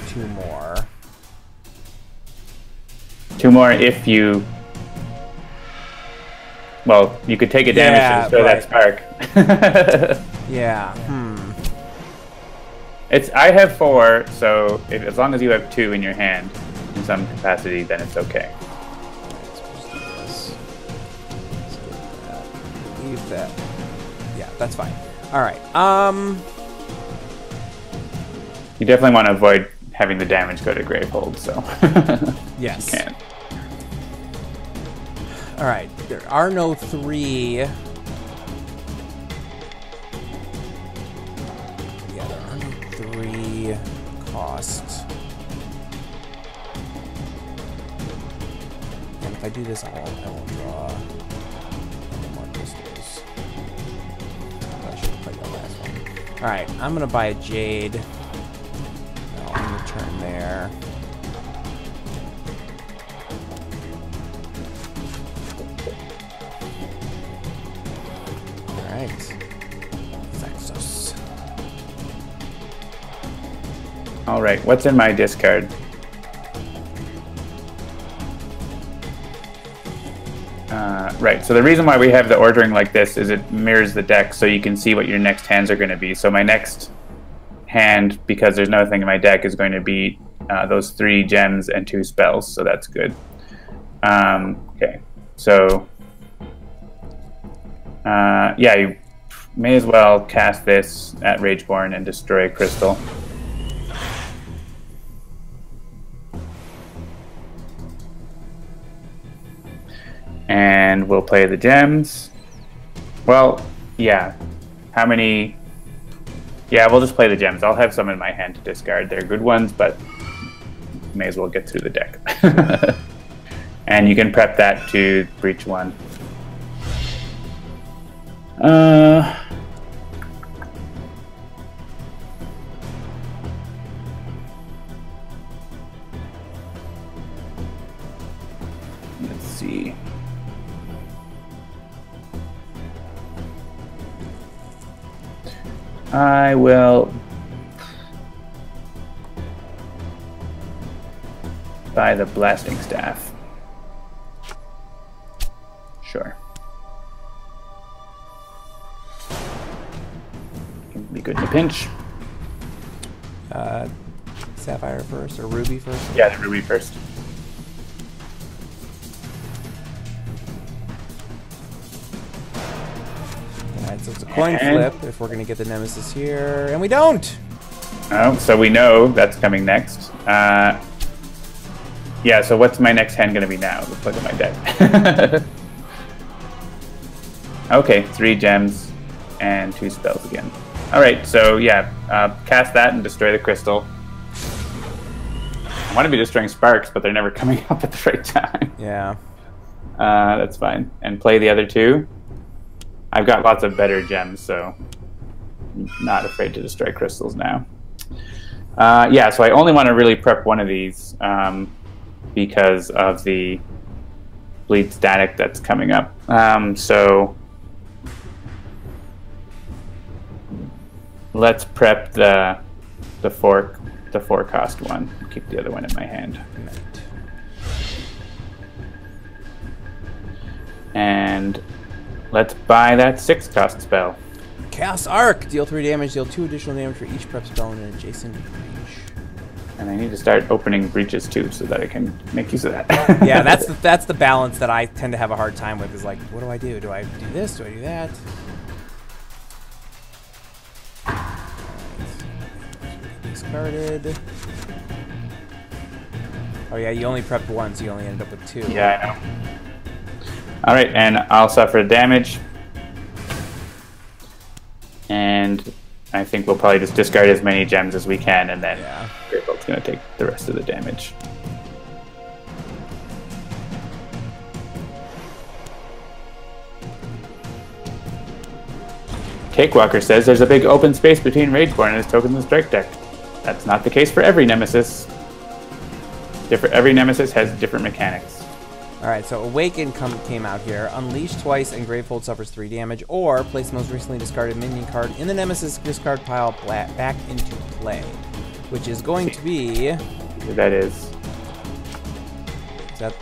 2 more. 2 more if you... Well, you could take a damage to destroy that spark. Yeah, I have 4, so as long as you have 2 in your hand in some capacity, then it's okay. Leave that. Yeah, that's fine. All right. You definitely want to avoid having the damage go to Gravehold, so yes. You can. All right. There are no 3. Yeah, there are no 3 costs. And if I do this, I won't draw. Alright, I'm gonna buy a Jade. I'll return there. Alright. Xaxos. Alright, what's in my discard? Right, so the reason why we have the ordering like this is it mirrors the deck so you can see what your next hands are going to be. So my next hand, because there's nothing in my deck, is going to be those 3 gems and 2 spells, so that's good. Okay, so yeah, you may as well cast this at Rageborn and destroy a crystal. And we'll play the gems. Well, yeah. How many? Yeah, we'll just play the gems. I'll have some in my hand to discard. They're good ones, but may as well get through the deck. And you can prep that to breach 1. Let's see. I will buy the blasting staff. Sure. Can be good in a pinch. Sapphire first or Ruby first? Yeah, the Ruby first. Alright, so it's a coin flip if we're going to get the Nemesis here. And we don't! Oh, so we know that's coming next. Yeah, so what's my next hand going to be now? Let's look at my deck. Okay, 3 gems and 2 spells again. Alright, so yeah, cast that and destroy the crystal. I want to be destroying sparks, but they're never coming up at the right time. Yeah. That's fine. And play the other 2. I've got lots of better gems, so I'm not afraid to destroy crystals now. Yeah, so I only want to really prep one of these because of the bleed static that's coming up. So let's prep the 4 cost one. Keep the other one in my hand. And let's buy that 6 cost spell. Chaos Arc! Deal 3 damage, deal 2 additional damage for each prep spell in an adjacent breach. And I need to start opening breaches too so that I can make use of that. Yeah, that's the balance that I tend to have a hard time with, is like, what do I do? Do I do this? Do I do that? Discarded. Oh yeah, you only prepped 1, so you only ended up with 2. Yeah, I know. Alright, and I'll suffer damage. And I think we'll probably just discard as many gems as we can, and then Greatbolt's going to take the rest of the damage. Cakewalker says there's a big open space between Rageborn and his tokens and strike deck. That's not the case for every Nemesis. Every Nemesis has different mechanics. Alright, so Awaken came out here. Unleash twice and Gravehold suffers 3 damage, or place the most recently discarded minion card in the Nemesis discard pile back into play. Which is going to be... That is... Is that...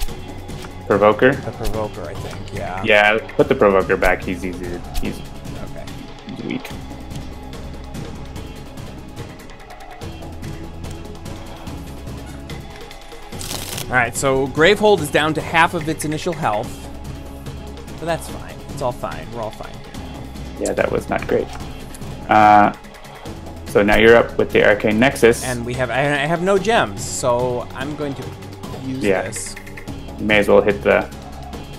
Provoker? The Provoker, I think, yeah. Yeah, put the Provoker back. He's easy to... He's weak. Alright, so Gravehold is down to half of its initial health. But that's fine. It's all fine. We're all fine here now. Yeah, that was not great. So now you're up with the Arcane Nexus. And I have no gems, so I'm going to use this. You may as well hit the...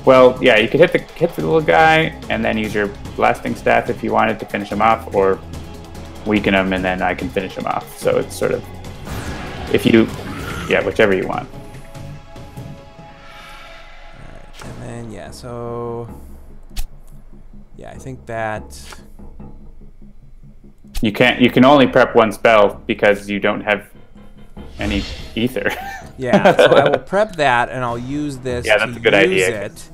Well, yeah, you could hit the little guy and then use your blasting staff if you wanted to finish him off, or weaken him and then I can finish him off. So it's sort of... If you... Yeah, whichever you want. Yeah, so yeah, I think that you can only prep 1 spell because you don't have any ether. Yeah, so I will prep that and I'll use this that's a good idea. It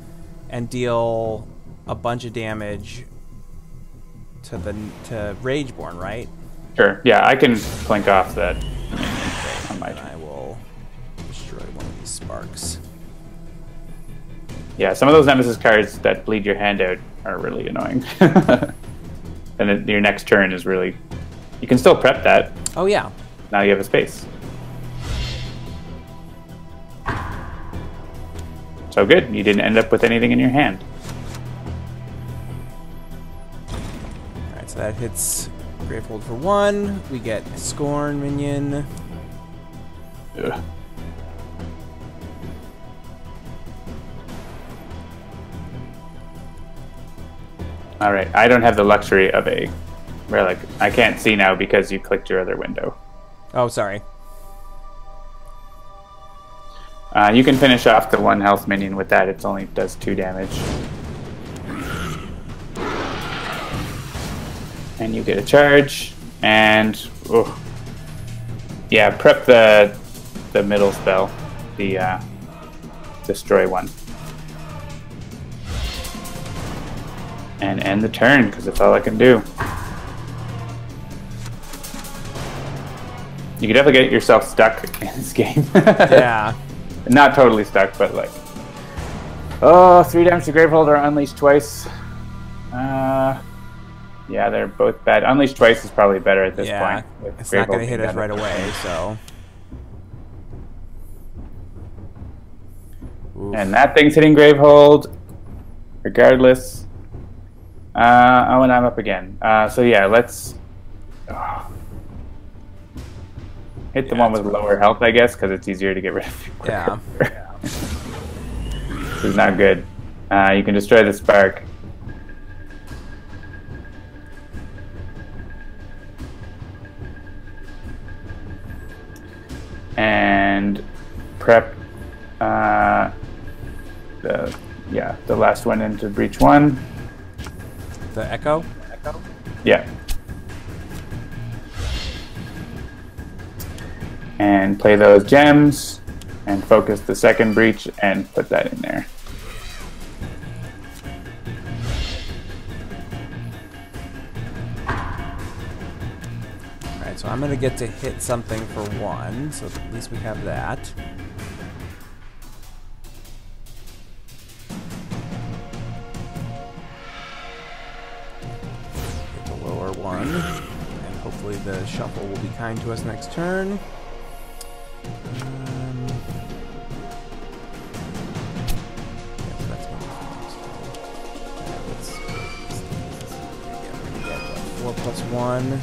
and deal a bunch of damage to Rageborn, right? Sure. Yeah, I can clink off that. I will destroy one of these sparks. Yeah, some of those Nemesis cards that bleed your hand out are really annoying. And then your next turn is really... You can still prep that. Oh, yeah. Now you have a space. So good, you didn't end up with anything in your hand. Alright, so that hits Gravehold for 1. We get Scorn minion. Ugh. Alright, I don't have the luxury of a relic. I can't see now because you clicked your other window. Oh, sorry. You can finish off the 1 health minion with that. It only does 2 damage. And you get a charge. And yeah, prep the middle spell, the destroy one, and end the turn because that's all I can do. You could definitely get yourself stuck in this game. Yeah. Not totally stuck, but like, 3 damage to Gravehold or Unleash twice. Yeah, they're both bad. Unleash twice is probably better at this point. It's not going to hit us right away, so. Oof. And that thing's hitting Gravehold, regardless. Oh, and I'm up again. So yeah, let's hit the one with lower health, I guess, because it's easier to get rid of. Yeah. This is not good. You can destroy the spark. And prep the last one into breach 1. The Echo? Yeah. And play those gems and focus the second breach and put that in there. Alright, so I'm going to get to hit something for 1, so at least we have that. Hit the lower one, and hopefully the shuffle will be kind to us next turn. +1.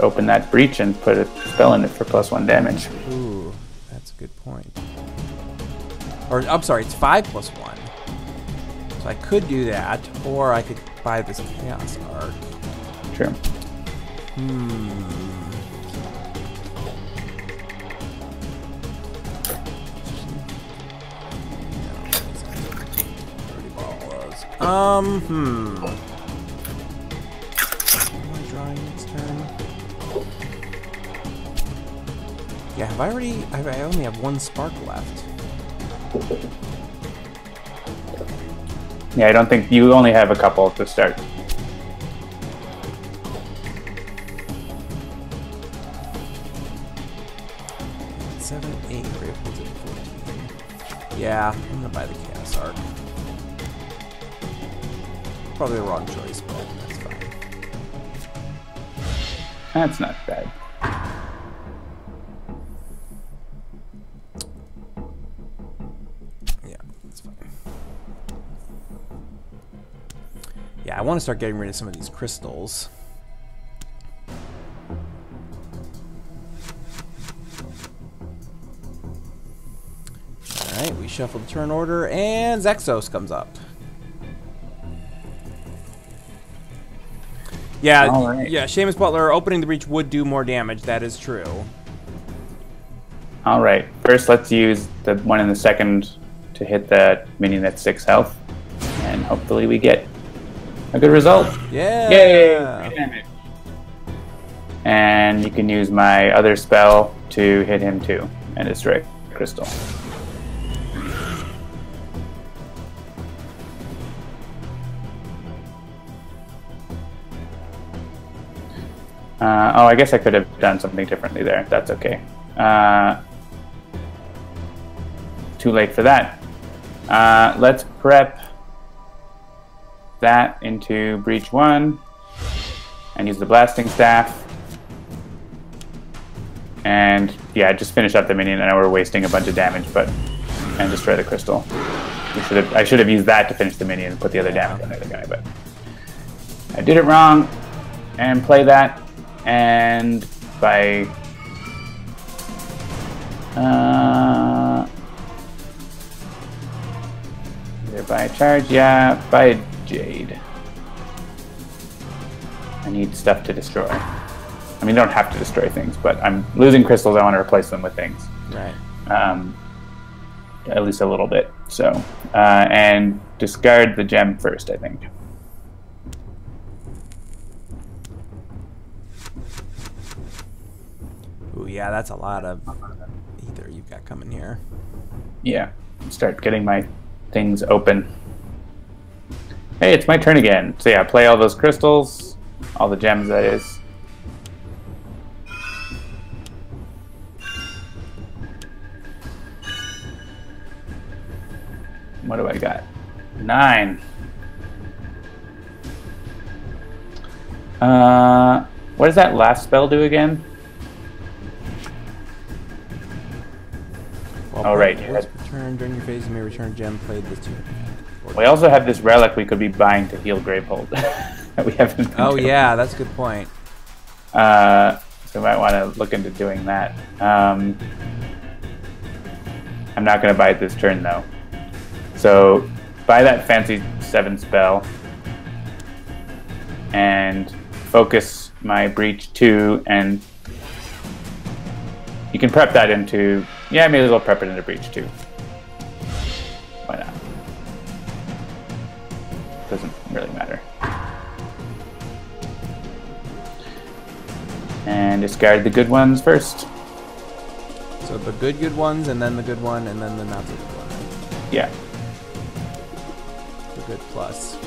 Open that breach and put a spell in it for +1 damage. Ooh, that's a good point. Or, I'm sorry, it's 5 +1. So I could do that, or I could buy this Chaos Arc. True. Yeah, I only have 1 spark left. Yeah, I don't think you only have a couple to start. Seven, 8, Gravehold's at 14. Yeah, I'm gonna buy the Chaos Arc. Probably the wrong choice, but that's fine. That's not bad. Yeah, that's fine. Yeah, I want to start getting rid of some of these crystals. Alright, we shuffle the turn order, and Xaxos comes up. Yeah, right. Yeah, Seamus Butler opening the breach would do more damage, that is true. Alright, first let's use the one in the second to hit that minion at 6 health, and hopefully we get a good result. Yeah! Yay! And you can use my other spell to hit him too, and destroy crystal. Oh, I guess I could have done something differently there. That's okay. Too late for that. Let's prep that into breach 1 and use the blasting staff. And yeah, just finish up the minion. I know we're wasting a bunch of damage, but and destroy the crystal. I should have used that to finish the minion and put the other damage on the other guy, but I did it wrong. And play that, and by either by a charge, yeah, by a jade. I need stuff to destroy. I mean, you don't have to destroy things, but I'm losing crystals. I want to replace them with things. Right. At least a little bit. So, and discard the gem first, I think. Ooh, yeah, that's a lot of ether you've got coming here. Yeah, start getting my things open. Hey, it's my turn again. So yeah, play all those crystals, all the gems, that is. What do I got? 9. What does that last spell do again? Well, right. Return during your phase, you may return a gem played with you. We also have this relic we could be buying to heal Gravehold that we haven't been doing. Yeah, that's a good point. So we might want to look into doing that. I'm not going to buy it this turn, though. So buy that fancy 7 spell and focus my Breach 2, and you can prep that into... Yeah, I may as well prep it into Breach 2. Why not? Doesn't really matter. And discard the good ones first. So the good ones, and then the good one, and then the not so good one. Right? Yeah. The good plus.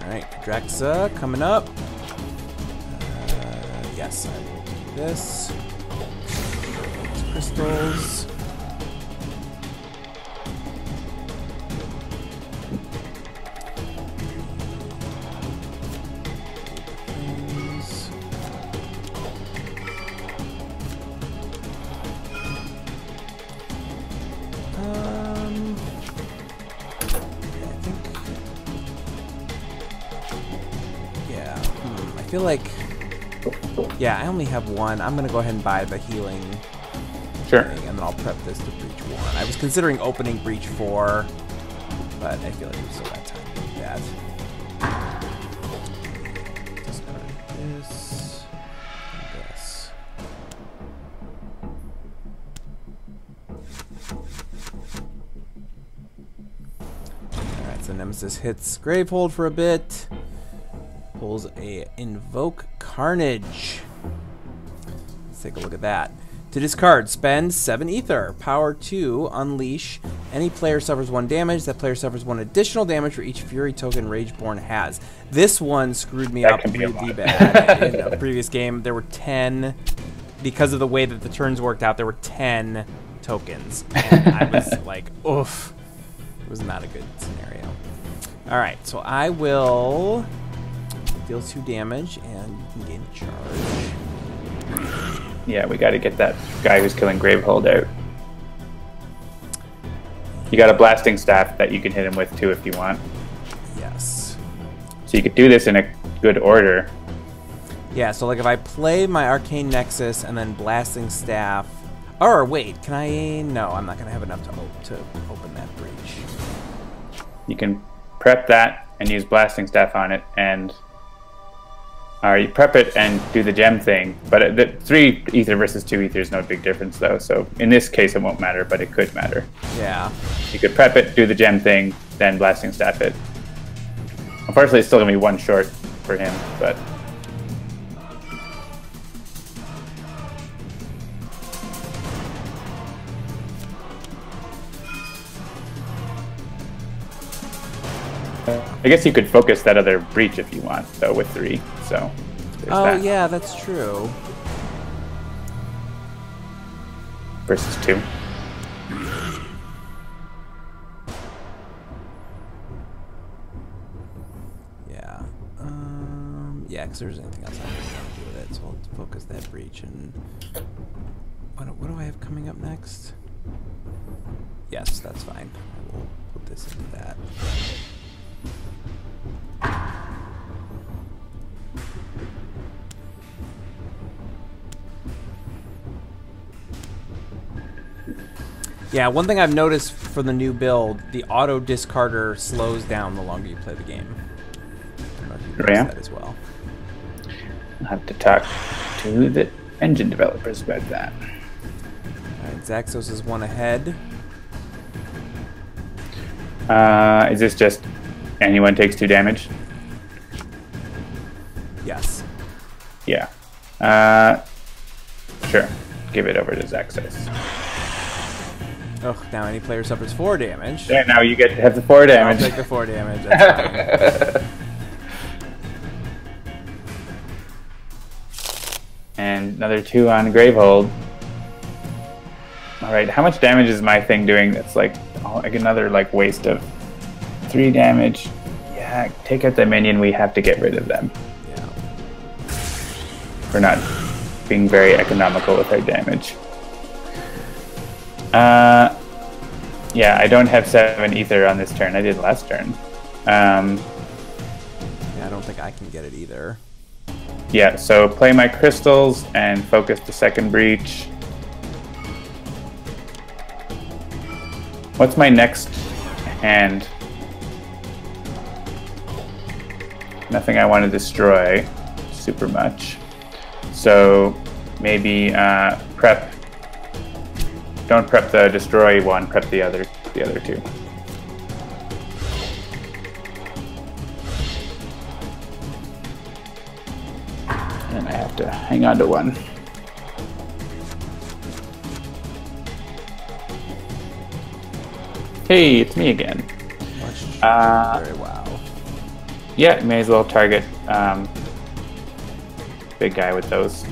Alright, Phaedraxa coming up. Yes, I will do this. These crystals. I feel like, yeah, I only have 1. I'm gonna go ahead and buy the healing Sure. thing, and then I'll prep this to Breach 1. I was considering opening Breach 4, but I feel like we've still got time to do that. Discard this and this. Alright, so Nemesis hits Gravehold for a bit. Pulls a Invoke Carnage. Let's take a look at that. To discard, spend 7 ether. Power 2, unleash. Any player suffers 1 damage. That player suffers 1 additional damage for each Fury token Rageborn has. This one screwed me up really bad. In a previous game, there were 10. Because of the way that the turns worked out, there were 10 tokens. And I was like, oof. It was not a good scenario. Alright, so I will... deal 2 damage, and you can gain a charge. Yeah, we got to get that guy who's killing Gravehold out. You got a Blasting Staff that you can hit him with, too, if you want. Yes. So you could do this in a good order. Yeah, so like if I play my Arcane Nexus and then Blasting Staff... Or wait, can I... No, I'm not going to have enough to open that breach. You can prep that and use Blasting Staff on it, and... you prep it and do the gem thing, but the 3 ether versus 2 ether is no big difference, though. So in this case, it won't matter, but it could matter. Yeah. You could prep it, do the gem thing, then Blasting Staff it. Unfortunately, it's still gonna be 1 short for him, but I guess you could focus that other breach if you want, though, with 3. So. Oh, that. yeah, that's true. Versus 2. Yeah, because there's anything else I really want to do with it, so I'll focus that breach. And what do I have coming up next? Yes, that's fine. I will put this into that. Yeah, one thing I've noticed for the new build, the auto discarder slows down the longer you play the game. I don't know if you've noticed that as well. I'll have to talk to the engine developers about that. Alright, Xaxos is one ahead. Is this just anyone takes 2 damage? Yes. Yeah. Sure. Give it over to Xaxos. Oh, now any player suffers 4 damage. Yeah, now you get to have the 4 damage. I'll take the 4 damage. That's fine. And another 2 on Gravehold. Alright, how much damage is my thing doing that's like another like waste of 3 damage? Yeah, take out the minion, we have to get rid of them. Yeah. We're not being very economical with our damage. Yeah, I don't have 7 ether on this turn. I did last turn. Yeah, I don't think I can get it either. Yeah, so play my crystals and focus the second breach. What's my next hand? Nothing I want to destroy super much. So maybe prep. Don't prep the destroy one, prep the other 2. And I have to hang on to 1. Hey, it's me again. Very wow. Yeah, may as well target big guy with those.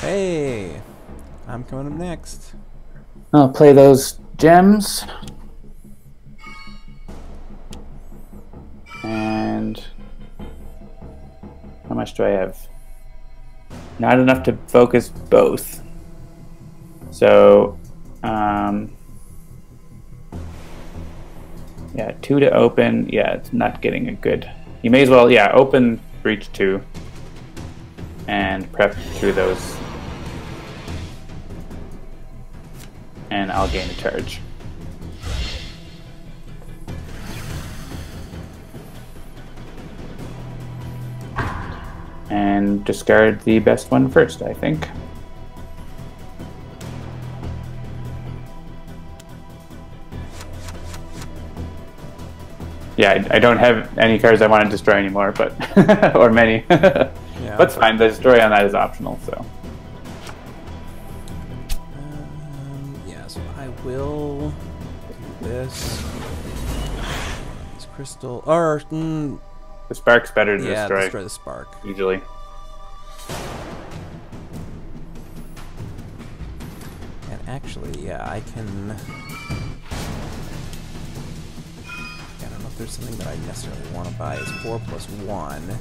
Hey, I'm coming up next. I'll play those gems. And how much do I have? Not enough to focus both. So, yeah, 2 to open. Yeah, it's not getting a good. You may as well, yeah, open breach 2 and prep through those. And I'll gain a charge. And discard the best one first, I think. Yeah, I don't have any cards I want to destroy anymore, but or many. Yeah. That's fine. The destroy on that is optional, so. Yeah, so I will do this. This crystal, or the spark's better to destroy. Yeah, destroy the spark. Usually. And actually, yeah, I can. I don't know if there's something that I necessarily want to buy. It's 4 plus 1.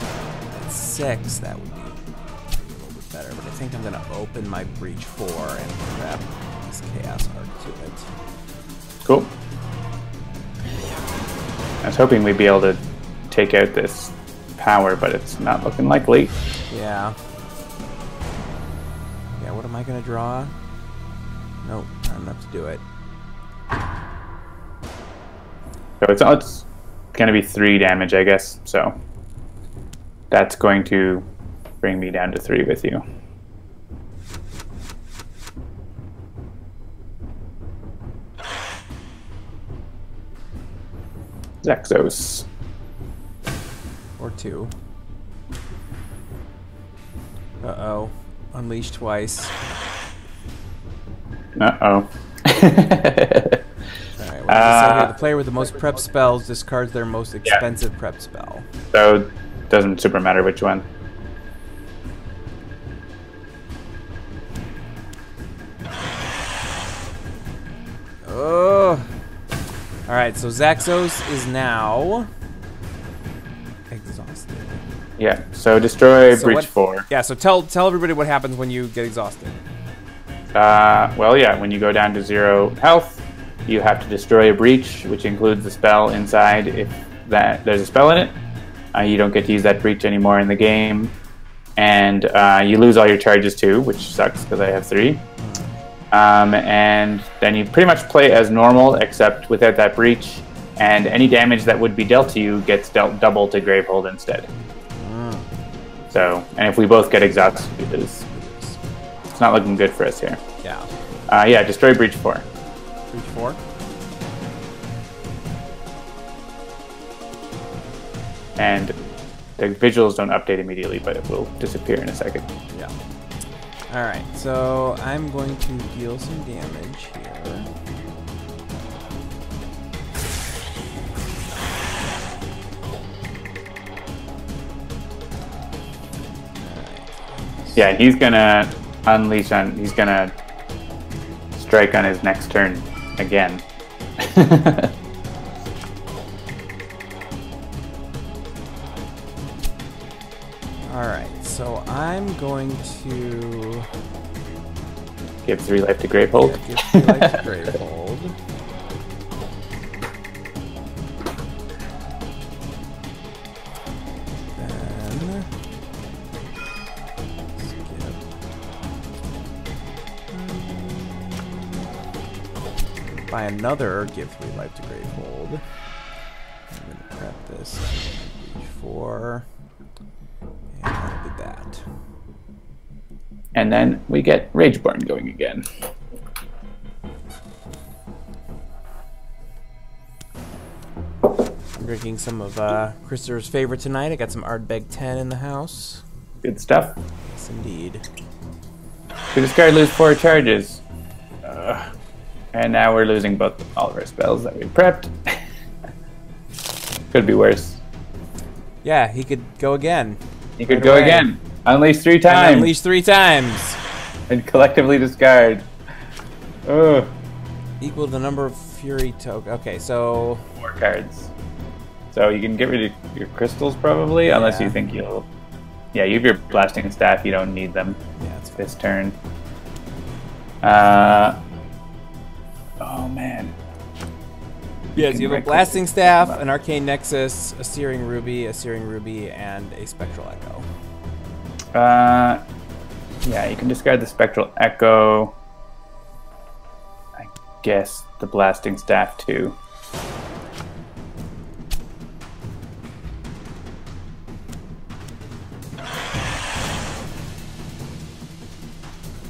At 6, that would be a little bit better. But I think I'm going to open my breach 4 and grab this chaos arc to it. Cool. I was hoping we'd be able to take out this power, but it's not looking likely. Yeah. Yeah, what am I going to draw? Nope, not enough to do it. So it's going to be 3 damage, I guess. So that's going to bring me down to 3 with you. Xaxos. Or 2. Uh-oh. Unleash twice. Uh-oh. Alright, what does it say here? The player with the most prep spells discards their most expensive prep spell. So it doesn't super matter which one. Alright, so Xaxos is now exhausted. Yeah, so destroy Breach 4. Yeah, so tell everybody what happens when you get exhausted. Well, yeah, when you go down to 0 health, you have to destroy a breach, which includes the spell inside. If there's a spell in it, you don't get to use that breach anymore in the game. And you lose all your charges too, which sucks because I have 3. And then you pretty much play as normal, except without that breach. And any damage that would be dealt to you gets dealt double to Gravehold instead. So, and if we both get exhausted, it's not looking good for us here. Yeah. Yeah, destroy Breach 4. Breach 4. And the visuals don't update immediately, but it will disappear in a second. Yeah. Alright, so I'm going to deal some damage here. Yeah, he's gonna unleash on. He's gonna strike on his next turn again. Alright, so I'm going to give 3 life to Gravehold. Yeah, give 3 life to Gravehold. Then skip. By another, give 3 life to Gravehold. I'm going to prep this. Breach 4. And that'll be that. And then we get Rageborn going again. I'm drinking some of Christopher's favorite tonight. I got some Ardbeg 10 in the house. Good stuff. Yes, indeed. We discard, lose 4 charges. And now we're losing all of our spells that we prepped. Could be worse. Yeah, he could go again. He could go again. Unleash 3 times. And unleash 3 times. And collectively discard. Ugh. Equal to the number of Fury tokens. Okay, so 4 cards. So you can get rid of your crystals probably, unless you think you'll. Yeah, you have your blasting staff. You don't need them. Yeah, it's this turn. Oh man. Yes, you have a blasting staff, an arcane nexus, a searing ruby, and a spectral echo. Yeah, you can discard the spectral echo. I guess the blasting staff too.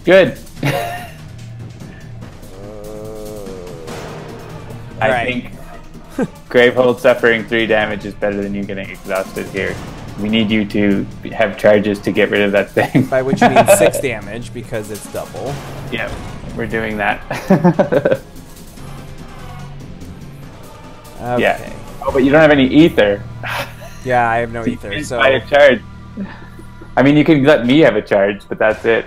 Good. I think Gravehold suffering 3 damage is better than you getting exhausted here. We need you to have charges to get rid of that thing. By which you mean 6 damage because it's double. Yeah, we're doing that. Okay. Yeah. Oh, but you don't have any ether. Yeah, I have no ether. So buy a charge. I mean, you can let me have a charge, but that's it.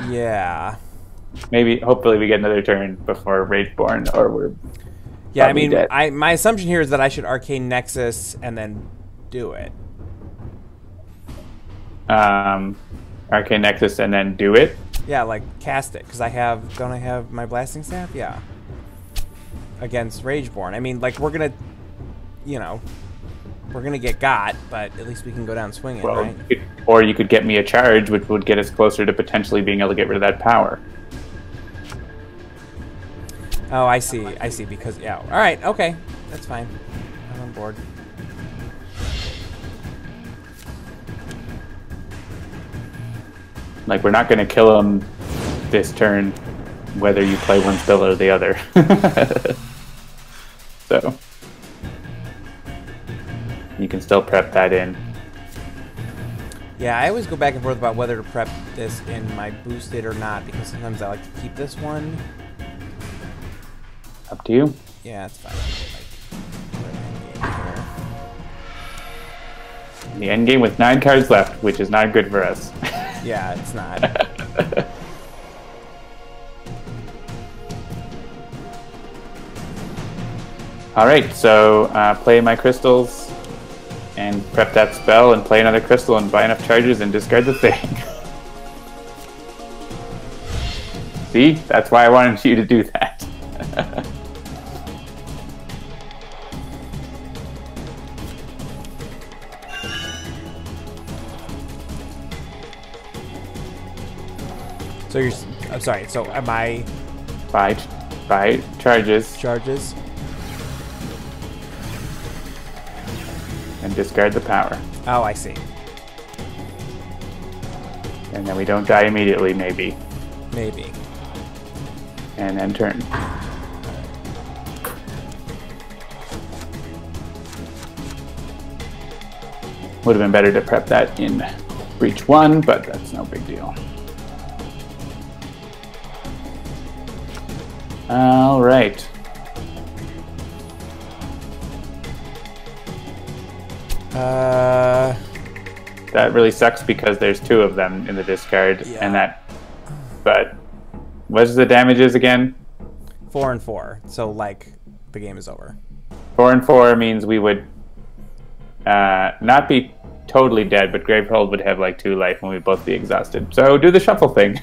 Yeah. Maybe, hopefully, we get another turn before Rageborn, or we're. Yeah, I mean, dead. my assumption here is that I should Arcane Nexus and then do it. Arcane Nexus and then do it? Yeah, like cast it, because don't I have my Blasting Staff? Yeah. Against Rageborn. I mean, like, we're gonna, we're gonna get got, but at least we can go down swinging, right? Or you could get me a charge, which would get us closer to potentially being able to get rid of that power. Oh, I see, because, yeah. All right, okay, that's fine. I'm on board. Like, we're not going to kill him this turn, whether you play one spell or the other. So, you can still prep that in. Yeah, I always go back and forth about whether to prep this in my boosted or not, because sometimes I like to keep this one. Up to you. Yeah, it's fine. The end game with 9 cards left, which is not good for us. Yeah, it's not. All right, so play my crystals and prep that spell and play another crystal and buy enough charges and discard the thing. See? That's why I wanted you to do that. So you're... I'm sorry, so am I... Buy charges. Charges? And discard the power. Oh, I see. And then we don't die immediately, maybe. Maybe. And then turn. Would have been better to prep that in Breach 1, but that's no big deal. All right. That really sucks because there's 2 of them in the discard, yeah. and that. But what's the damages again? 4 and 4. So like the game is over. 4 and 4 means we would not be totally dead, but Gravehold would have like 2 life and we'd both be exhausted. So do the shuffle thing.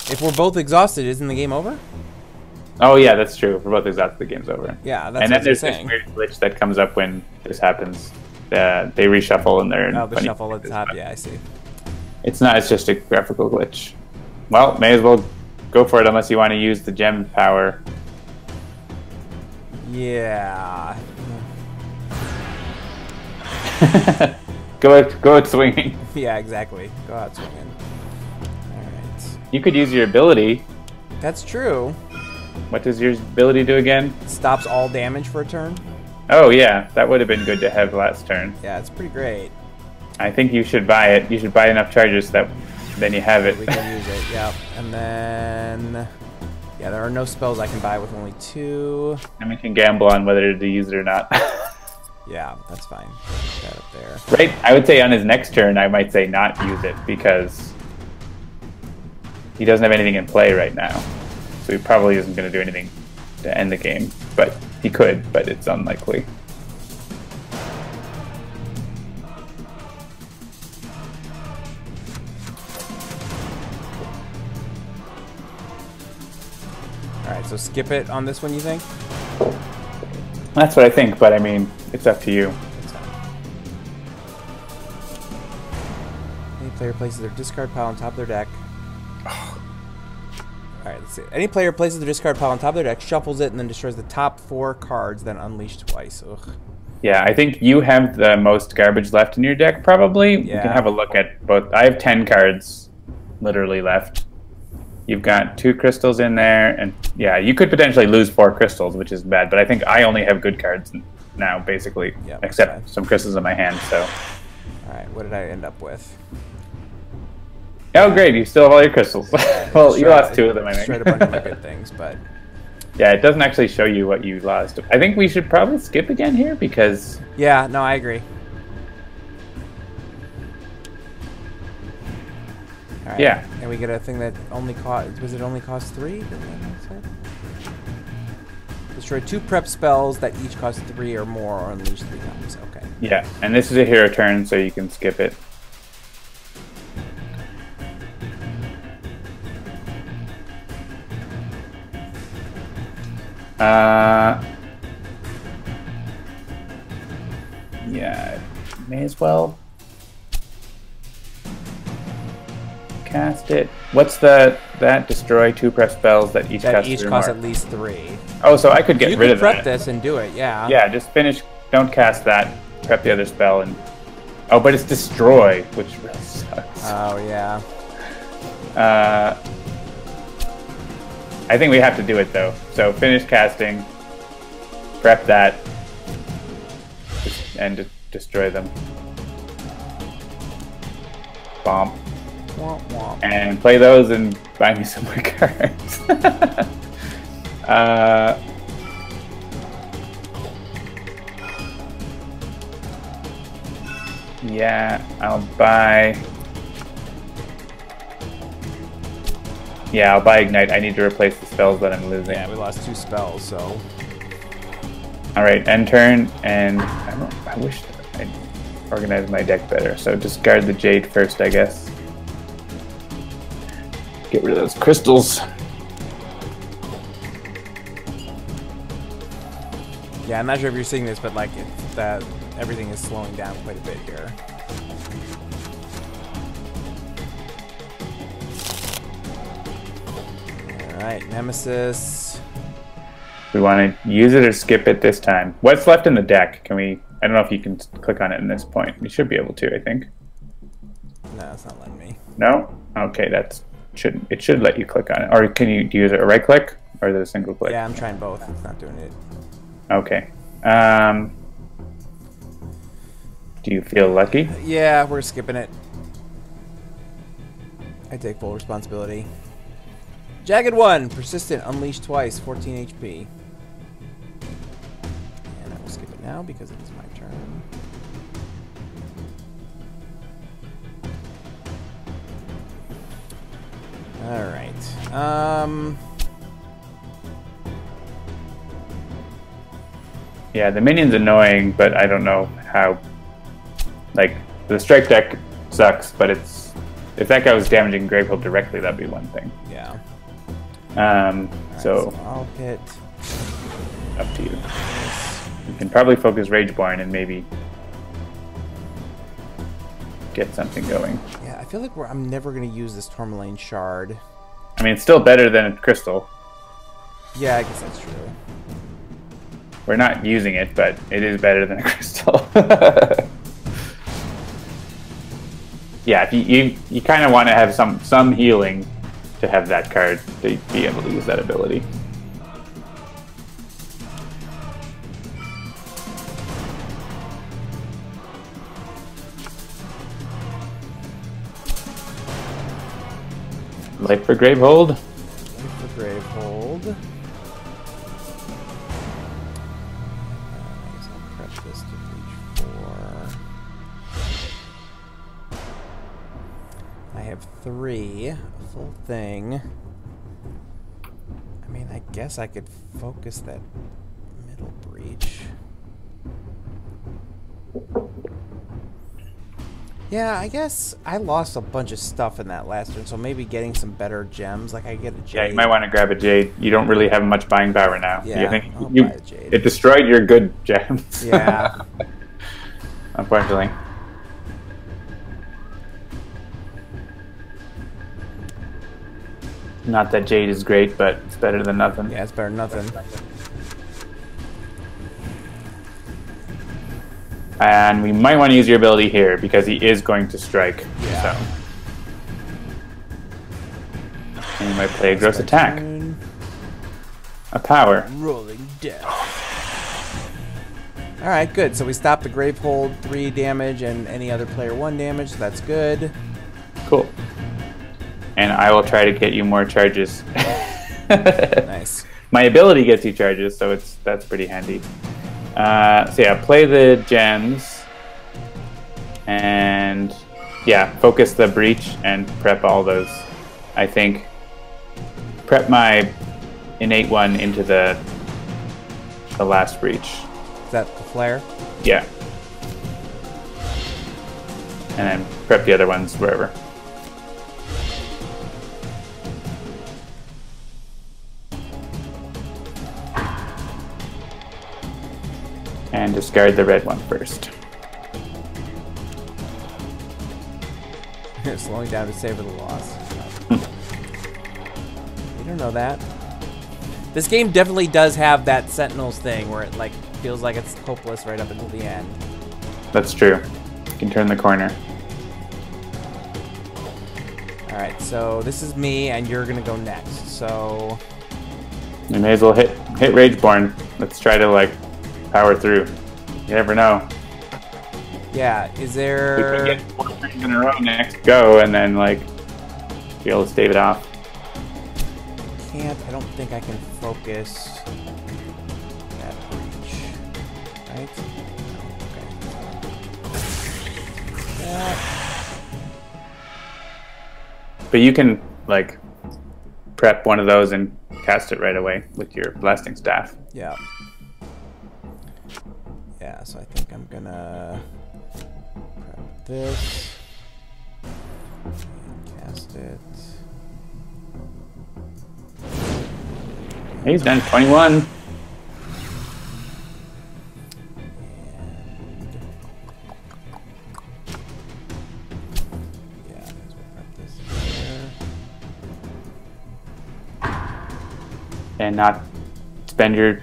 If we're both exhausted, isn't the game over? Oh yeah, that's true. If we're both exhausted, the game's over. Yeah, that's and what then there's saying. this weird glitch that comes up when this happens. They reshuffle and they're... Oh, the shuffle at the top. Yeah, I see. It's not. It's just a graphical glitch. Well, may as well go for it unless you want to use the gem power. Yeah. Go out swinging. Yeah, exactly. Go out swinging. All right. You could use your ability. That's true. What does your ability do again? Stops all damage for a turn. Oh yeah, that would have been good to have last turn. Yeah, it's pretty great. I think you should buy it. You should buy enough charges that then you have it. We can use it, yeah. And then... Yeah, there are no spells I can buy with only 2. And we can gamble on whether to use it or not. Yeah, that's fine. Put that up there. Right? I would say on his next turn, I might say not use it because he doesn't have anything in play right now. So he probably isn't going to do anything to end the game. But he could, but it's unlikely. Alright, so skip it on this one, you think? That's what I think, but I mean, it's up to you. Any player places their discard pile on top of their deck. Alright, let's see. Any player places their discard pile on top of their deck, shuffles it, and then destroys the top 4 cards, then unleash twice. Ugh. Yeah, I think you have the most garbage left in your deck, probably. Yeah. You can have a look at both. I have 10 cards literally left. You've got 2 crystals in there, and yeah, you could potentially lose 4 crystals, which is bad, but I think I only have good cards now, basically, Yep, except okay. some crystals in my hand, so. Alright, what did I end up with? Oh, great, you still have all your crystals. Well, you lost 2 of them, I think. Destroyed a bunch of my good things, but... Yeah, it doesn't actually show you what you lost. I think we should probably skip again here, because... Yeah, no, I agree. All right. Yeah. And we get a thing that only cost... Was it only cost 3? Destroy 2 prep spells that each cost 3 or more or unleash 3 times. Okay. Yeah, and this is a hero turn, so you can skip it. Yeah, may as well cast it. What's that? Destroy 2 prep spells that each cost at least 3. Oh, so I could get rid of that. You could prep this and do it, yeah. Yeah, just finish. Don't cast that. Prep the other spell and. Oh, but it's destroy, which really sucks. Oh yeah. I think we have to do it though. So finish casting, prep that, and destroy them. Bomb. Womp womp. And play those and buy me some more cards. Yeah, I'll buy Yeah, I'll buy Ignite. I need to replace the spells that I'm losing. Yeah, we lost 2 spells, so. Alright, end turn, and I wish I'd organized my deck better. So discard the Jade first, I guess. Get rid of those crystals. Yeah, I'm not sure if you're seeing this, but like that everything is slowing down quite a bit here. Alright, Nemesis. We want to use it or skip it this time. What's left in the deck? Can we... I don't know if you can click on it in this point. You should be able to, I think. No, it's not letting me. No? Okay, it should let you click on it. Or can you use it a right click? Or is it a single click? Yeah, I'm trying both. It's not doing it. Okay. Do you feel lucky? Yeah, we're skipping it. I take full responsibility. Jagged One, persistent, unleashed twice, 14 HP. And I will skip it now because it is my turn. Alright. Yeah, the minion's annoying, but I don't know how... Like, the strike deck sucks, but it's... If that guy was damaging Gravehold directly, that'd be one thing. Yeah. Right, so I'll hit... Up to you. You can probably focus Rageborn and maybe get something going. Yeah, I feel like I'm never going to use this Tourmaline Shard. I mean, it's still better than a crystal. Yeah, I guess that's true. We're not using it, but it is better than a crystal. Yeah, if you kind of want to have some healing to have that card to be able to use that ability. Life for Gravehold. Life for Gravehold. I'll press this to reach 4. I have 3. A full thing. I mean, I guess I could focus that middle breach. Yeah, I guess I lost a bunch of stuff in that last turn, so maybe getting some better gems, like I get a Jade. Yeah, you might want to grab a Jade. You don't really have much buying power now. Yeah, you think I'll buy a Jade. It destroyed your good gems. Yeah. Unfortunately. Not that Jade is great, but it's better than nothing. Yeah, it's better than nothing. And we might want to use your ability here because he is going to strike. Yeah. So. And you might play a gross attack. Turn. A power. Rolling death. Alright, good. So we stopped the Gravehold 3 damage and any other player 1 damage, so that's good. Cool. And I will try to get you more charges. Nice. My ability gets you charges, so that's pretty handy. So yeah, play the gems, and yeah, focus the breach and prep all those. I think prep my innate one into the last breach. Is that the flare? Yeah, and then prep the other ones wherever. And discard the red one first. Slowing down to savor the loss. You don't know that. This game definitely does have that Sentinels thing where it like feels like it's hopeless right up until the end. That's true. You can turn the corner. Alright, so this is me and you're gonna go next. So You may as well hit Rageborn. Let's try to like power through. You never know. yeah, is there... We could get 4 turns in a row next go and then like be able to stave it off. I don't think I can focus that breach. Right? Okay. That. But you can like prep one of those and cast it right away with your blasting staff. Yeah. Yeah, so I think I'm gonna prep this and cast it. He's done 21. And yeah, I might as well prep this here. And not spend your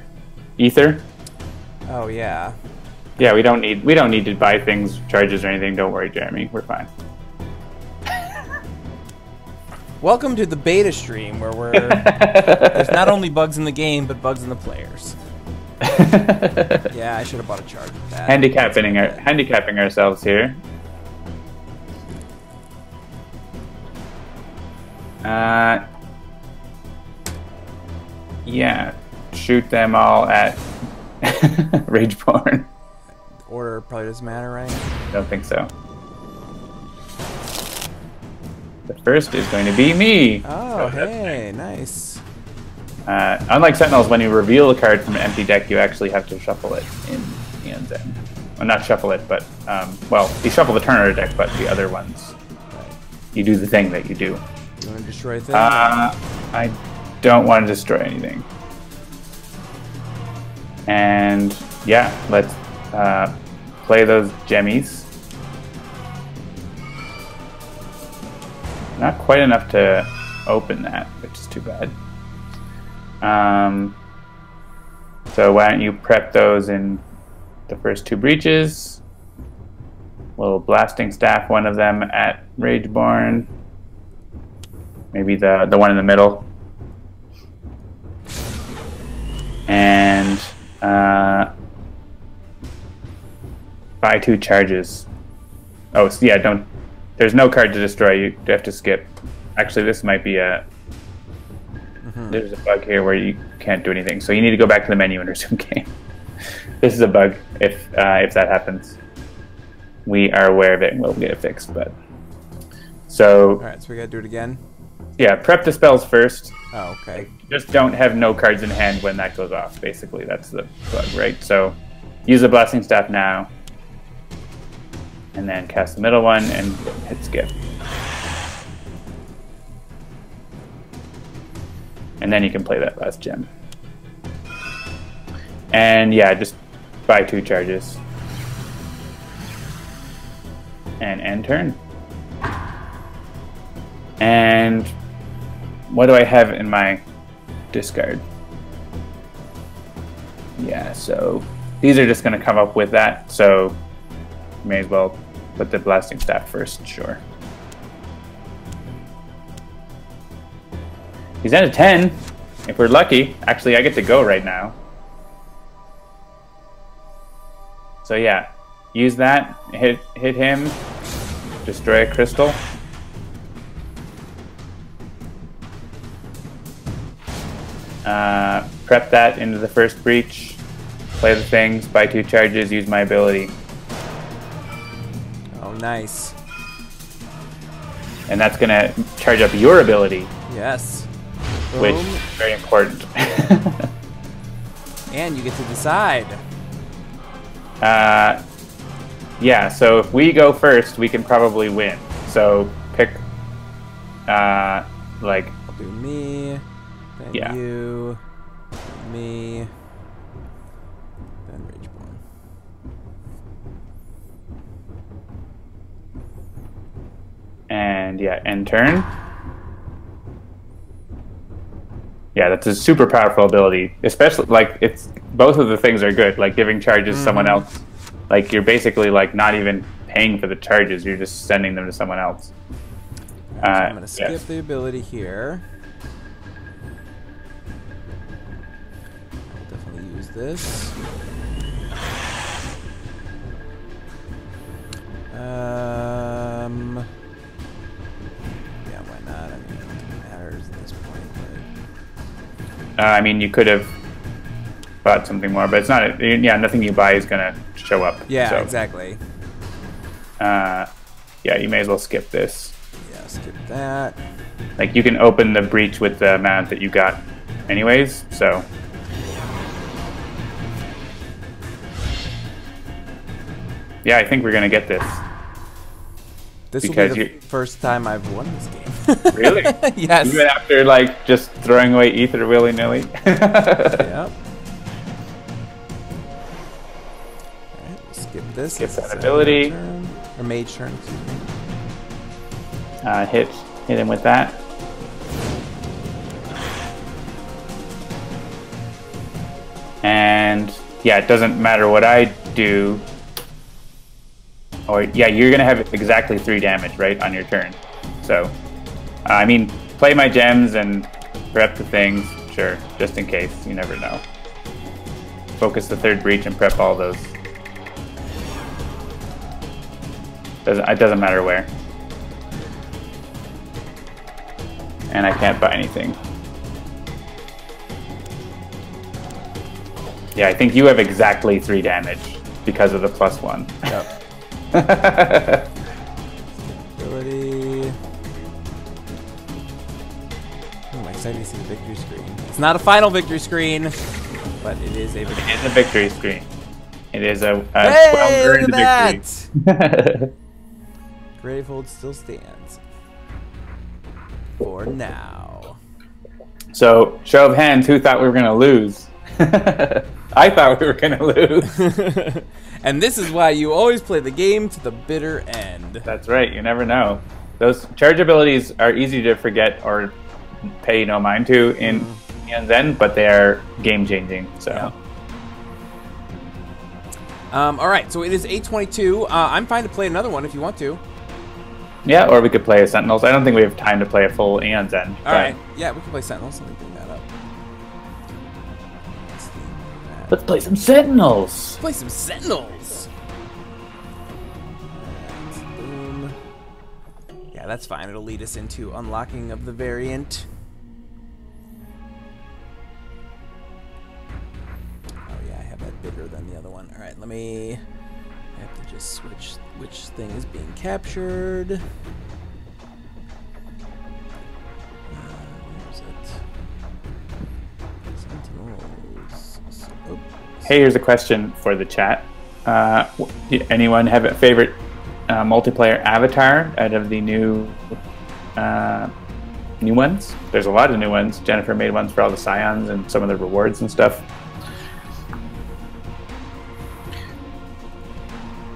ether. Oh yeah. Yeah, we don't need to buy things, charges or anything. Don't worry, Jeremy. We're fine. Welcome to the beta stream where we're there's not only bugs in the game but bugs in the players. Yeah, I should have bought a charge with that. Handicapping ourselves here. Yeah, shoot them all at Rageborn. Order probably doesn't matter, right? Don't think so. The first is going to be me. Oh, hey, nice. Unlike Sentinels, when you reveal a card from an empty deck, you actually have to shuffle it in Aeon's End. Well, not shuffle it, but, well, you shuffle the turn order deck, but the other ones, you do the thing that you do. You want to destroy things? I don't want to destroy anything. And, yeah, let's play those gemmies. Not quite enough to open that, which is too bad. So why don't you prep those in the first two breaches? Little blasting staff, one of them at Rageborn. Maybe the one in the middle. And buy 2 charges. Oh, so yeah, don't. There's no card to destroy. You have to skip. Actually, this might be a. There's a bug here where you can't do anything. So you need to go back to the menu and resume game. This is a bug. If that happens, we are aware of it and we'll get it fixed. But so. All right, so we gotta do it again. Yeah, prep the spells first. Oh, okay. Just don't have no cards in hand when that goes off. Basically, that's the bug, right? So use the blasting staff now. And then cast the middle one and hit skip. And then you can play that last gem. And yeah, just buy 2 charges. And end turn. And what do I have in my discard? Yeah, so these are just going to come up with that. So may as well put the blasting staff first, sure. He's at a 10. If we're lucky, actually I get to go right now. So yeah, use that, hit him, destroy a crystal. Prep that into the first breach, play the things, buy 2 charges, use my ability. Oh, nice. And that's going to charge up your ability. Yes. Which Boom. is very important. And you get to decide. Yeah, so if we go first, we can probably win. So pick, like... I'll do me, then yeah. you, then me, then Rageborn. And yeah, end turn. Yeah, that's a super powerful ability. Especially, like, it's both of the things are good. Like, giving charges to someone else. Like, you're basically, like, not even paying for the charges. You're just sending them to someone else. Right, so I'm going to skip the ability here. I'll definitely use this. Yeah, why not? I mean, it matters at this point. But... I mean, you could have bought something more, but it's not. Yeah, nothing you buy is gonna show up. Yeah, so. exactly. Yeah, you may as well skip this. Yeah, skip that. like you can open the breach with the amount that you got anyways, so. Yeah, I think we're gonna get this. This will be the first time I've won this game. Really? Yes. Even after like just throwing away ether willy-nilly? Yep. Alright, we'll skip this. Skip that ability. Or mage turn, excuse me. Hit him with that. And yeah, it doesn't matter what I do. Or yeah, you're gonna have exactly 3 damage, right, on your turn. So, I mean, play my gems and prep the things, sure, just in case. You never know. Focus the 3rd breach and prep all those. It doesn't matter where. And I can't buy anything. Yeah, I think you have exactly 3 damage because of the +1. Yep. Ability. Oh, I'm excited to see the victory screen. It's not a final victory screen, but it is a victory. It is a victory screen. It is a hey, well-earned look at victory. that! Gravehold still stands. For now. So, show of hands, who thought we were going to lose? I thought we were going to lose. And this is why you always play the game to the bitter end. That's right. You never know. Those charge abilities are easy to forget or pay no mind to in Aeon's End, but they are game-changing. So. Yeah. All right. So it is 8:22. I'm fine to play another one if you want to. Yeah, or we could play a Sentinels. I don't think we have time to play a full Aeon's End. All right. Yeah, we can play Sentinels. Let me bring that up. Let's play some Sentinels. Let's play some Sentinels. Right, boom. Yeah, that's fine. It'll lead us into unlocking of the variant. Oh yeah, I have that bigger than the other one. All right, let me. I have to just switch which thing is being captured. Where's it? Sentinels. Oh. Hey, here's a question for the chat. Anyone have a favorite multiplayer avatar out of the new ones? There's a lot of new ones. Jennifer made ones for all the Scions and some of the rewards and stuff.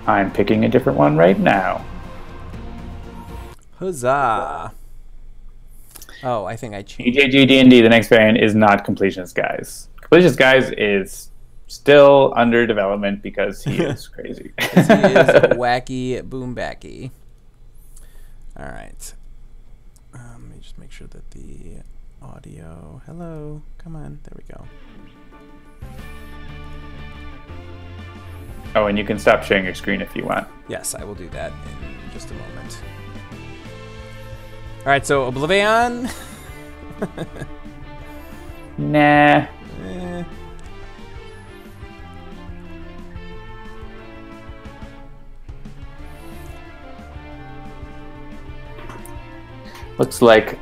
I'm picking a different one right now. Huzzah! Oh, I think I changed. EJG D&D, the next variant, is not Completionist Guise. Completionist Guise is still under development because he is crazy. He is wacky boom backy. All right. Let me just make sure that the audio. Hello. Come on. There we go. Oh, and you can stop sharing your screen if you want. Yes, I will do that in just a moment. All right. So Oblivion. Nah. Looks like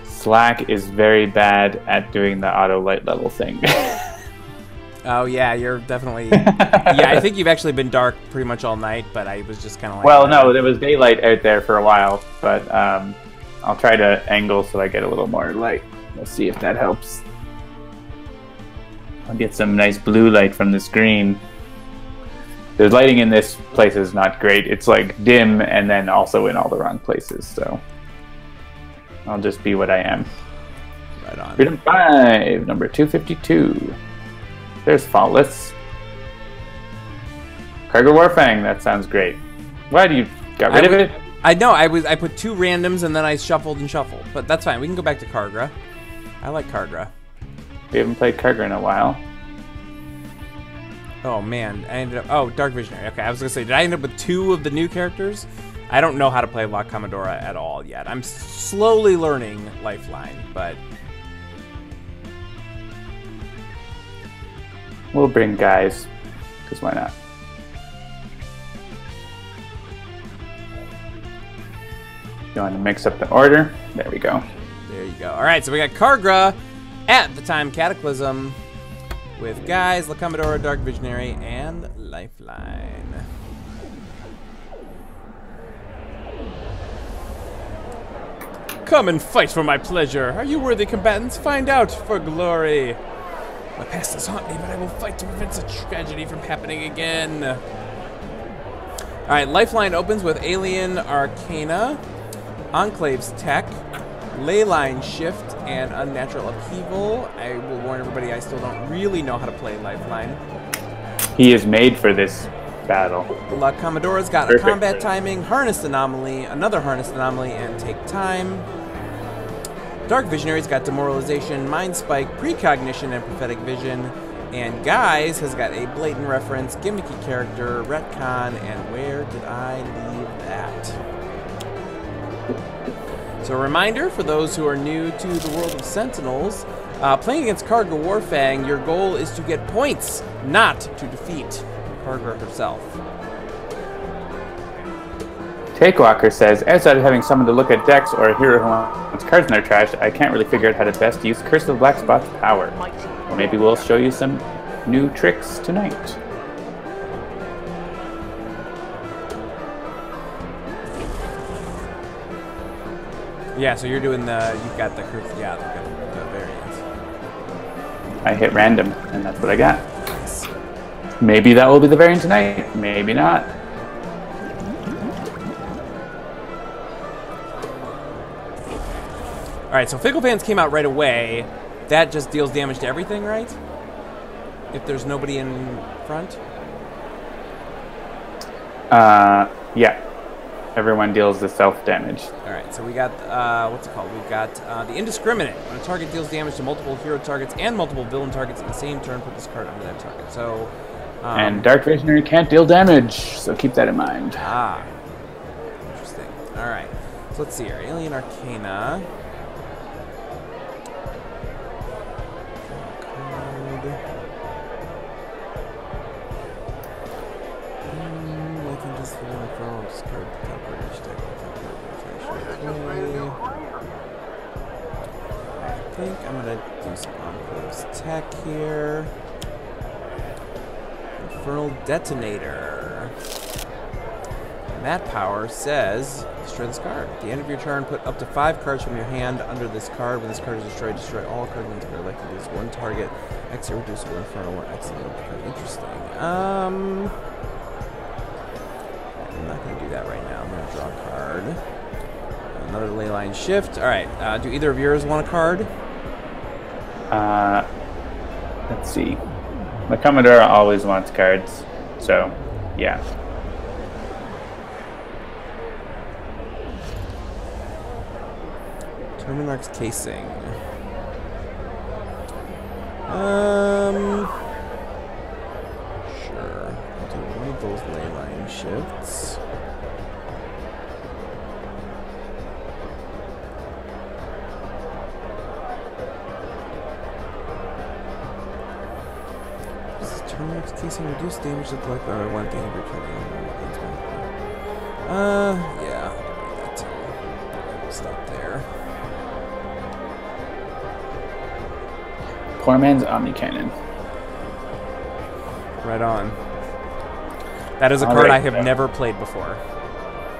Slack is very bad at doing the auto light level thing. Oh yeah, you're definitely. Yeah, I think you've actually been dark pretty much all night, but I was just kind of like. Well, no, there was daylight out there for a while, but I'll try to angle so I get a little more light. We'll see if that helps. I'll get some nice blue light from this green. The lighting in this place is not great. It's like dim and then also in all the wrong places, so I'll just be what I am. Right on. Freedom 5, number 252. There's Faultless. Kaargra Warfang, that sounds great. Why do you got rid of it? I know, I put 2 randoms and then I shuffled and shuffled. But that's fine, we can go back to Kaargra. I like Kaargra. We haven't played Kaargra in a while. Oh man, I ended up. Oh, Dark Visionary. Okay, I was gonna say, did I end up with 2 of the new characters? I don't know how to play La Comodora at all yet. I'm slowly learning Lifeline, but we'll bring Guise, because why not? You want to mix up the order? There we go. There you go. All right, so we got Kaargra at the time Cataclysm with Guise, Comodora, Dark Visionary, and Lifeline. Come and fight for my pleasure. Are you worthy combatants? Find out for glory. My past does haunt me, but I will fight to prevent such tragedy from happening again. All right, Lifeline opens with Alien Arcana, Enclave's Tech, Leyline Shift, and Unnatural Upheaval. I will warn everybody, I still don't really know how to play Lifeline. He is made for this battle. La Comodora's got a combat timing, Harness Anomaly, another Harness Anomaly, and Take Time. Dark Visionary's got Demoralization, Mind Spike, Precognition, and Prophetic Vision. And Guise has got a Blatant Reference, Gimmicky Character, Retcon, and Where Did I Leave That? So a reminder for those who are new to the world of Sentinels, playing against Kaargra Warfang, your goal is to get points, not to defeat Kaargra herself. Takewalker says, outside of having someone to look at decks or a hero who wants cards in their trash, I can't really figure out how to best use Curse of Black Spot's power. Well, maybe we'll show you some new tricks tonight. Yeah, so you're doing the, you've got the curse, yeah, the variants. I hit random, and that's what I got. Maybe that will be the variant tonight, maybe not. Alright, so Fickle Fans came out right away. That just deals damage to everything, right? If there's nobody in front? Yeah. Everyone deals the self-damage. Alright, so we got, what's it called? We've got the Indiscriminate. When a target deals damage to multiple hero targets and multiple villain targets in the same turn, put this card under that target. So, and Dark Visionary can't deal damage, so keep that in mind. Ah. Interesting. Alright. So let's see here. Alien Arcana. I think I'm gonna do some Enclave's Tech here. Infernal Detonator. And that power says destroy this card. At the end of your turn, put up to 5 cards from your hand under this card. When this card is destroyed, destroy all cards in this card. Like to lose 1 target. X irreducible infernal or X interesting. I'm not gonna do that right now. I'm gonna draw a card. Another Leyline Shift. Alright, do either of yours want a card? Let's see. My Comodora always wants cards, so yeah. Terminarch's Casing. Sure. I'll do one of those Leyline Shifts. Terminarch's Casing reduce damage to collect. I want the every turn. Yeah. That's all. We'll stop there. Poor man's Omni Cannon. Right on. That is a card I have never played before.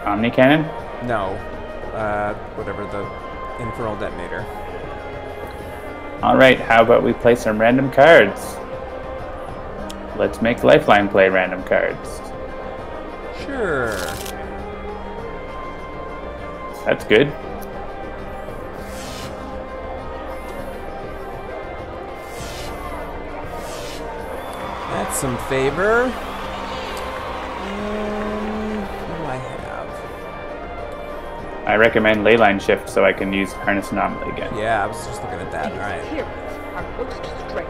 Omni Cannon? No. Whatever, the Infernal Detonator. Alright, how about we play some random cards? Let's make Lifeline play random cards. Sure. That's good. That's some favor. What do I have? I recommend Leyline Shift so I can use Harness Anomaly again. Yeah, I was just looking at that. All right. Heroes are most strange.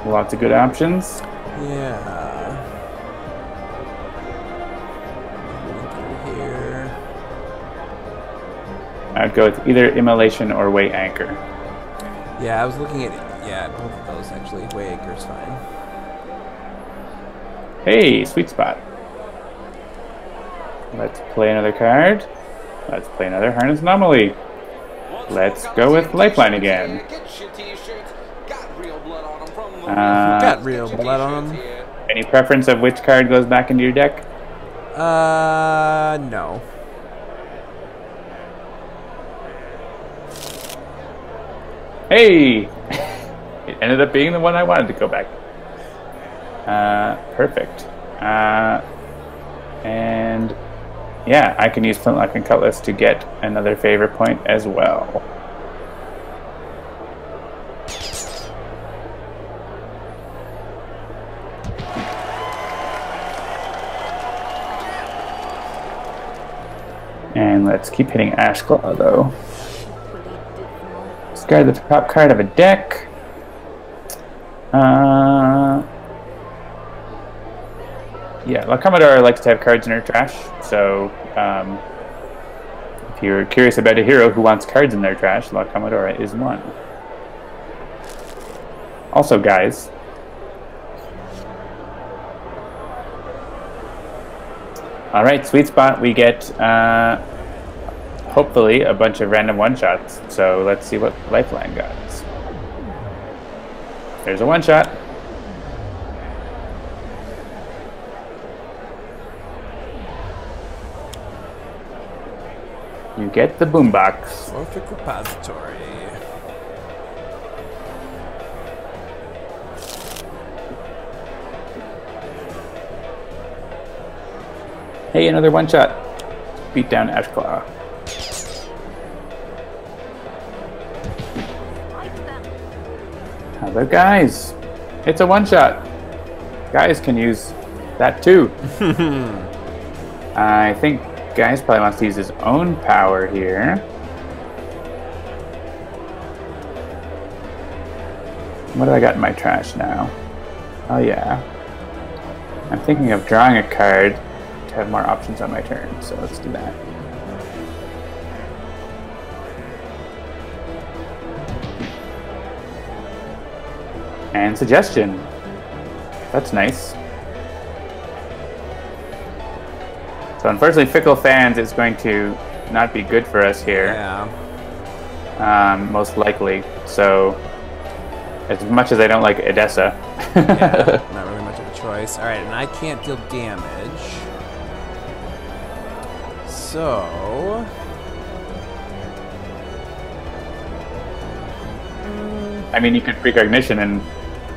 Lots of good options. Yeah. Through here. I'd go with either Immolation or Way Anchor. Yeah, I was looking at both of those actually. Way Anchor's fine. Hey, sweet spot. Let's play another card. Let's play another Harness Anomaly. Let's go with Lifeline again. Got real blood on them. Any preference of which card goes back into your deck? No. Hey! It ended up being the one I wanted to go back. Perfect. And yeah, I can use Flintlock and Cutlass to get another favor point as well. And let's keep hitting Ashclaw though. Discard the top card of a deck. Yeah, La Comodora likes to have cards in her trash, so if you're curious about a hero who wants cards in their trash, La Comodora is one. Also, guys, alright, sweet spot, we get hopefully a bunch of random one-shots, so let's see what Lifeline got. There's a one-shot. You get the boombox. Perfect repository. Hey, another one shot. Beat down Ashclaw. How about Guise? It's a one shot. Guise can use that too. I think Guise probably wants to use his own power here. What do I got in my trash now? Oh yeah. I'm thinking of drawing a card to have more options on my turn, so let's do that. And Suggestion. That's nice. So unfortunately, Fickle Fans is going to not be good for us here. Yeah. Most likely. So, as much as I don't like Edessa. Yeah, not really much of a choice. Alright, and I can't deal damage. So... I mean, you could Precognition and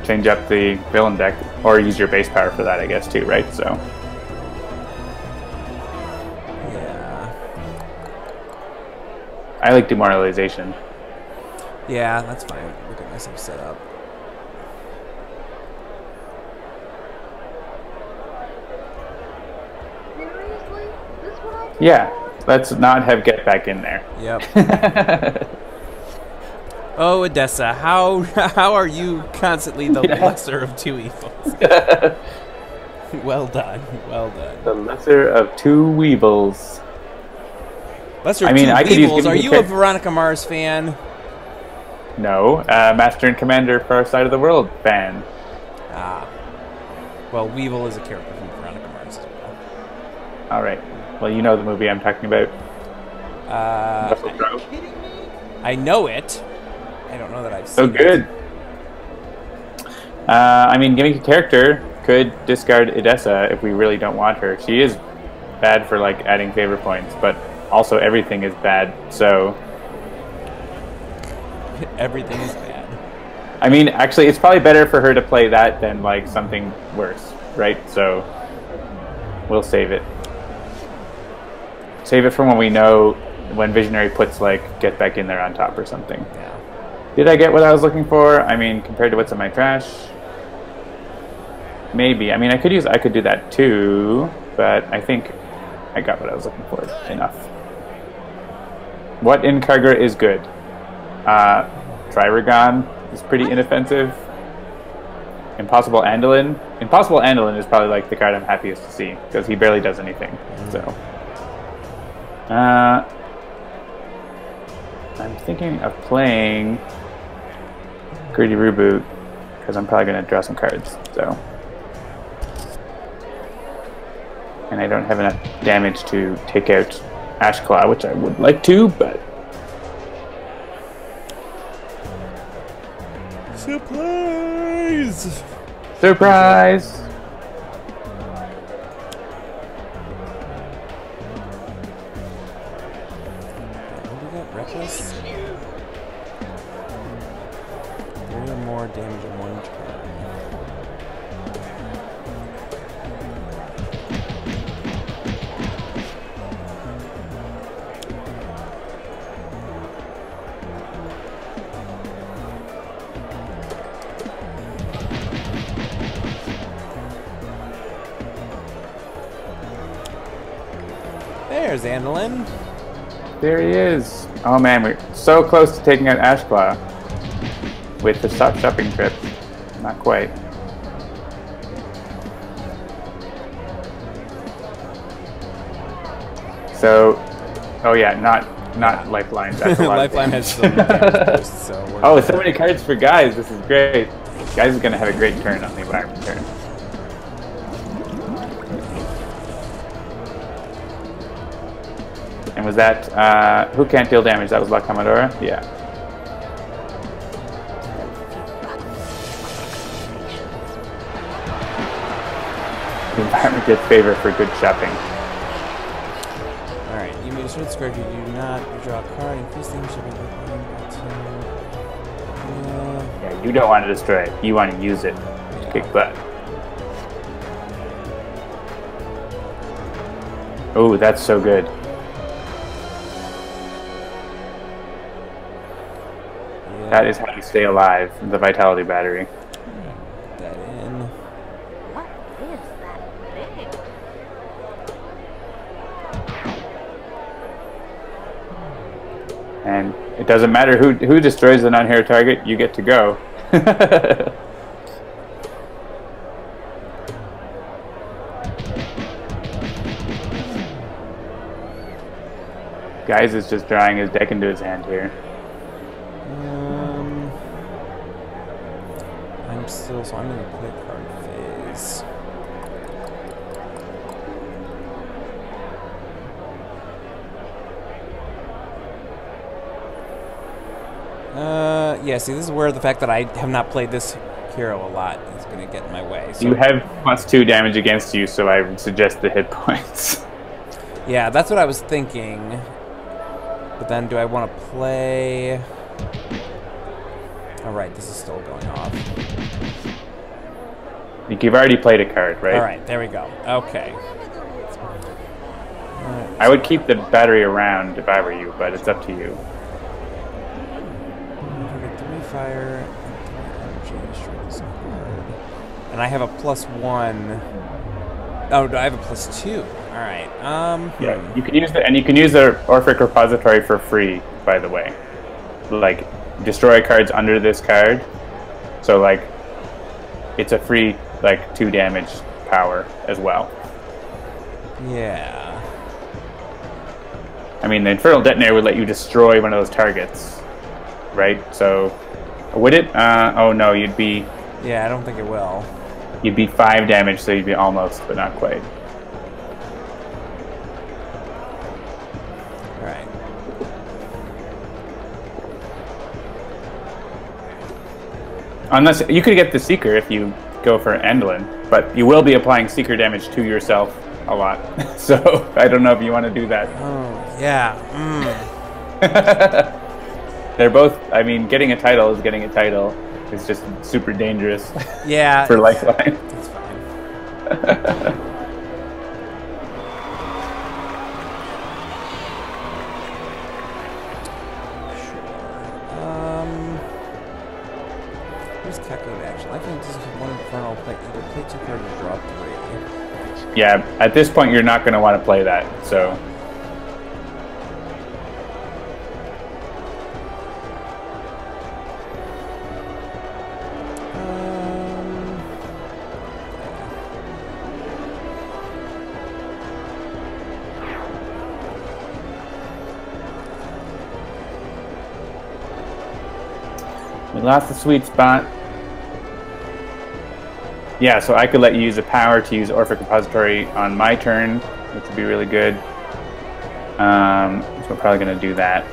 change up the villain deck, or use your base power for that, I guess, too, right? So... I like Demoralization. Yeah, that's fine. Look at myself set up. Seriously? This what I Yeah, let's not have Get Back in there. Yep. Oh, Edessa, how are you constantly the lesser of two evils? Well done, well done. The lesser of two weevils. Lesser I mean, of I two could use evils. Are Gimme you the a Veronica Mars fan? No, Master and Commander Far Side of the World fan. Ah. Well, Weevil is a character from Veronica Mars as well. Alright. Well, you know the movie I'm talking about. Russell Crowe. I know it. I don't know that I've seen So good. I mean, giving a character could discard Edessa if we really don't want her. She is bad for, like, adding favor points, but also everything is bad, so... Everything is bad. I mean, actually, it's probably better for her to play that than, like, something worse, right? So, we'll save it. Save it for when we know, when Visionary puts, like, Get Back in there on top or something. Yeah. Did I get what I was looking for? I mean, compared to what's in my trash? Maybe. I mean, I could do that too, but I think I got what I was looking for enough. What in Kaargra is good? Triregon is pretty inoffensive. Impossible Andalin. Impossible Andalin is probably like the card I'm happiest to see because he barely does anything. So, I'm thinking of playing Greedy Reboot because I'm probably going to draw some cards. So, and I don't have enough damage to take out Ashclaw, which I would like to, but. Surprise! Surprise! What do we got? Reckless? 3 or more damage in 1 turn. There's Andalin. There he is. Oh man, we're so close to taking out Ashclaw with the stop shopping trip. Not quite. So, oh yeah, not Lifeline. That's a lot Lifeline has some damage boost, so we're oh, so many cards for Guise. This is great. Guise is gonna have a great turn on the environment turn. And was that, who can't deal damage? That was La Comodora? Yeah. The environment gets favor for good shopping. Alright, you may destroy the square if you do not draw a card, increase damage shipping by 2. Yeah, you don't want to destroy it. You want to use it to kick butt. Oh, that's so good. That is how you stay alive, the Vitality Battery. Put that in. What is that thing? And it doesn't matter who destroys the non-hero target, you get to go. Guise is just drawing his deck into his hand here. So I'm in the play card phase. Yeah, see, this is where the fact that I have not played this hero a lot is going to get in my way. So. You have +2 damage against you, so I would suggest the hit points. Yeah, that's what I was thinking. But then do I want to play... Alright, this is still going off. You've already played a card, right? Alright, there we go. Okay. I would keep the battery around if I were you, but it's up to you. Target 3 fire, 3 energy, destroy this card. And I have a +1. Oh, I have a +2. Alright. Yeah, you can use the Orphic Repository for free, by the way. Like, destroy cards under this card. So like it's a free like 2 damage power as well. Yeah. I mean, the Infernal Detonator would let you destroy one of those targets, right? So would it? Oh no, you'd be. Yeah, I don't think it will. You'd be 5 damage, so you'd be almost, but not quite. Alright. Unless you could get the Seeker if you go for Andalin, but you will be applying Seeker damage to yourself a lot. So I don't know if you want to do that. Oh, yeah. They're both, I mean, getting a title is getting a title. It's just super dangerous. Yeah. For Lifeline. That's fine. Here's calculated action. I think this is one infernal play. Either play 2 cards or draw 3. Yeah, at this point you're not going to want to play that, so. We lost the sweet spot. Yeah, so I could let you use a power to use Orphic Repository on my turn, which would be really good. So we're probably going to do that.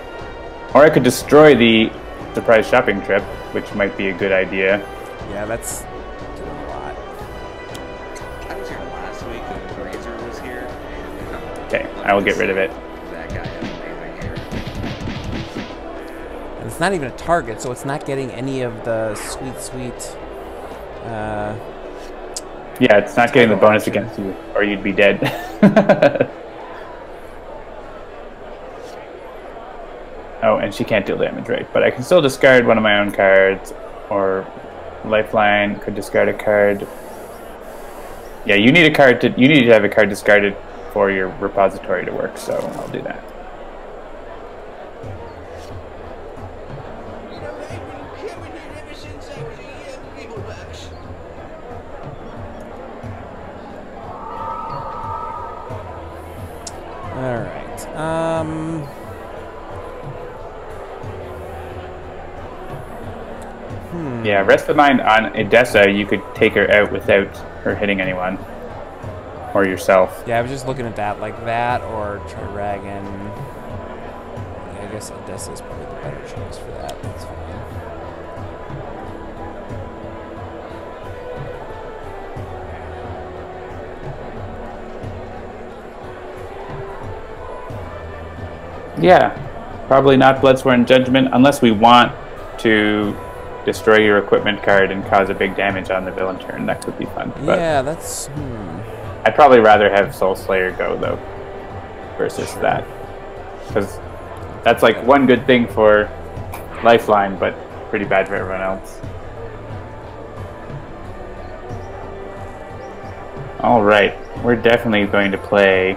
Or I could destroy the surprise shopping trip, which might be a good idea. Yeah, that's doing a lot. I was here last week when Razor was here. Okay, I will get rid of it. That guy had amazing hair. And it's not even a target, so it's not getting any of the sweet. Yeah, it's not getting the bonus against you, or you'd be dead. Oh, and she can't deal damage, right? But I can still discard one of my own cards, or Lifeline could discard a card. Yeah, you need a card to. You need to have a card discarded for your repository to work. So I'll do that. All right. Yeah, rest of mind on Edessa, you could take her out without her hitting anyone. Or yourself. Yeah, I was just looking at that, like that or Triragon. I guess Odessa is probably the better choice for that. That's fine. Yeah, probably not Bloodsworn Judgment unless we want to destroy your equipment card and cause a big damage on the villain turn. That could be fun. But Yeah, that's... I'd probably rather have Soul Slayer go, though, versus that. Because that's like one good thing for Lifeline, but pretty bad for everyone else. Alright, we're definitely going to play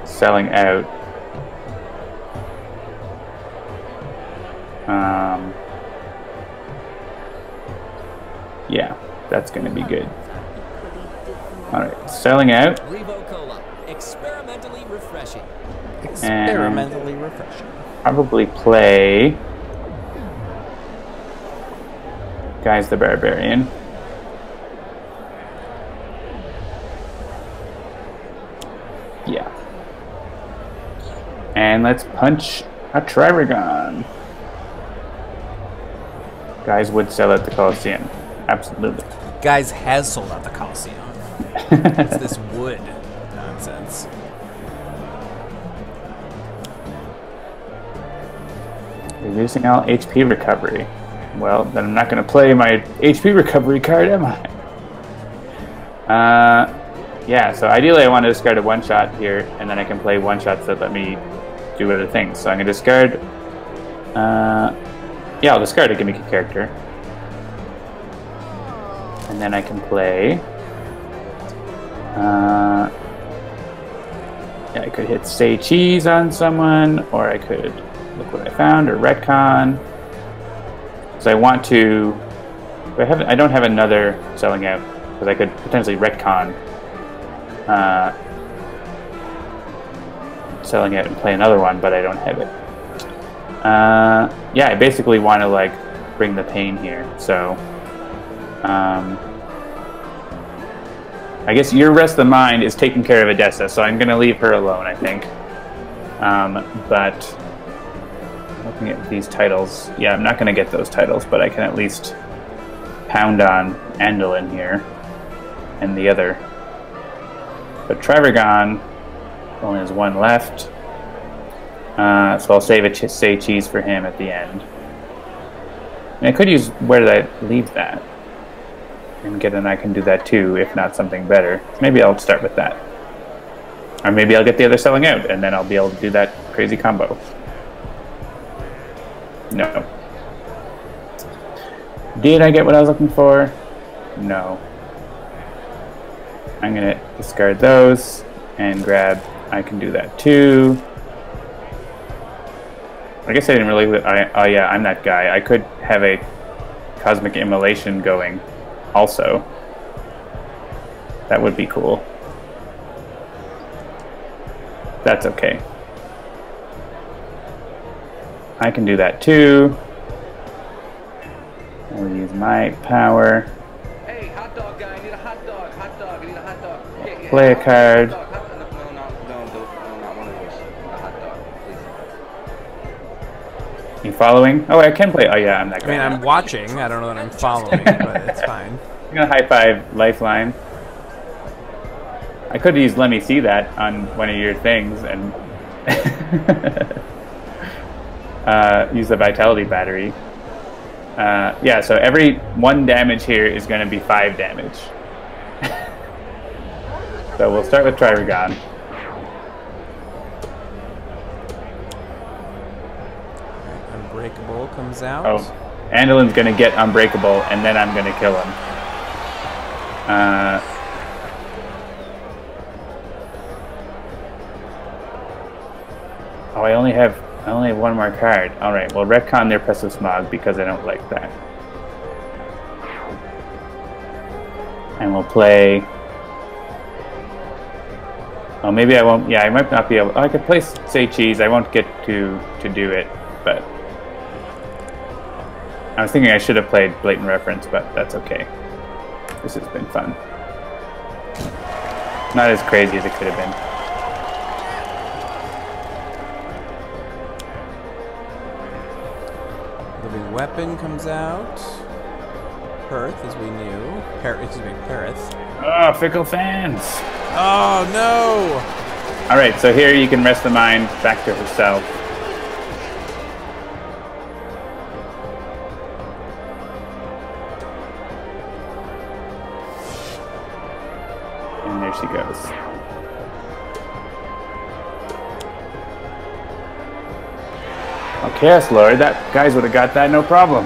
Selling Out. Yeah, that's going to be good. Alright, Selling Out. Revo-Cola. Experimentally refreshing. Experimentally refreshing. Probably play Guise the Barbarian. Yeah. And let's punch a Triragon. Guise would sell at the Coliseum. Absolutely. Guise has sold out the Coliseum. It's this wood nonsense. Reducing all HP recovery. Well, then I'm not going to play my HP recovery card, am I? Yeah, so ideally I want to discard a one-shot here, and then I can play one-shots that let me do other things. So I'm going to discard... yeah, I'll discard a gimmicky character. And then I can play... yeah, I could hit Say Cheese on someone, or I could Look What I Found, or Retcon. Because I want to... I don't have another Selling Out, because I could potentially Retcon Selling Out and play another one, but I don't have it. Yeah, I basically want to like bring the pain here. So, I guess your rest of mind is taking care of Edessa, so I'm going to leave her alone, I think. But looking at these titles, yeah, I'm not going to get those titles, but I can at least pound on Andolin here and the other. But Trivagon only has one left. So I'll save a Say Cheese for him at the end. And I could use... Where did I leave that? And get an I can do that too, if not something better. Maybe I'll start with that. Or maybe I'll get the other Selling Out, and then I'll be able to do that crazy combo. No. Did I get what I was looking for? No. I'm going to discard those and grab... I can do that too. I guess I didn't really... oh yeah, I'm that guy. I could have a Cosmic Immolation going also. That would be cool. That's okay. I can do that too. Use my power. Hey, hot dog guy, I need a hot dog. Hot dog, I need a hot dog. Yeah, Play a card. Hot dog. No, not one of those. A hot dog, please. You following? Oh, I can play. Oh yeah, I'm that I guy. mean, I'm watching. I don't know that I'm following, but it's fine. I'm gonna high five Lifeline. I could have used Let Me See That on one of your things and use the Vitality Battery. Yeah, so every 1 damage here is going to be 5 damage. So we'll start with Trigon. Unbreakable comes out. Oh, Andulin's going to get Unbreakable, and then I'm going to kill him. Oh, I only have 1 more card. All right, well, retcon their Oppressive Smog because I don't like that. And we'll play. Oh, maybe I won't. Yeah, I might not be able. Oh, I could play Say Cheese. I won't get to do it, but I was thinking I should have played Blatant Reference, but that's okay. This has been fun. Not as crazy as it could have been. Living Weapon comes out. Perth, as we knew. Perith. Oh, Fickle Fans! Oh, no! Alright, so here you can rest the mind back to herself. And there she goes. Oh, Chaos Lord, that guys would have got that no problem.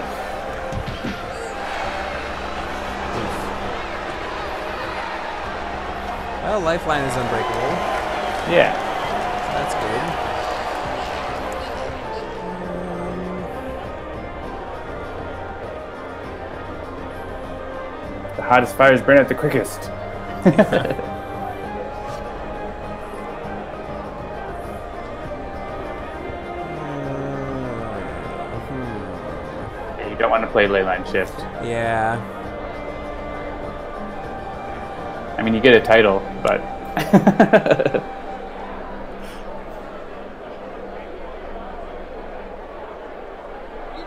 Well, Lifeline is unbreakable. Yeah. That's good. The hottest fires burn out the quickest. You don't want to play Leyline Shift. Yeah. I mean, you get a title, but...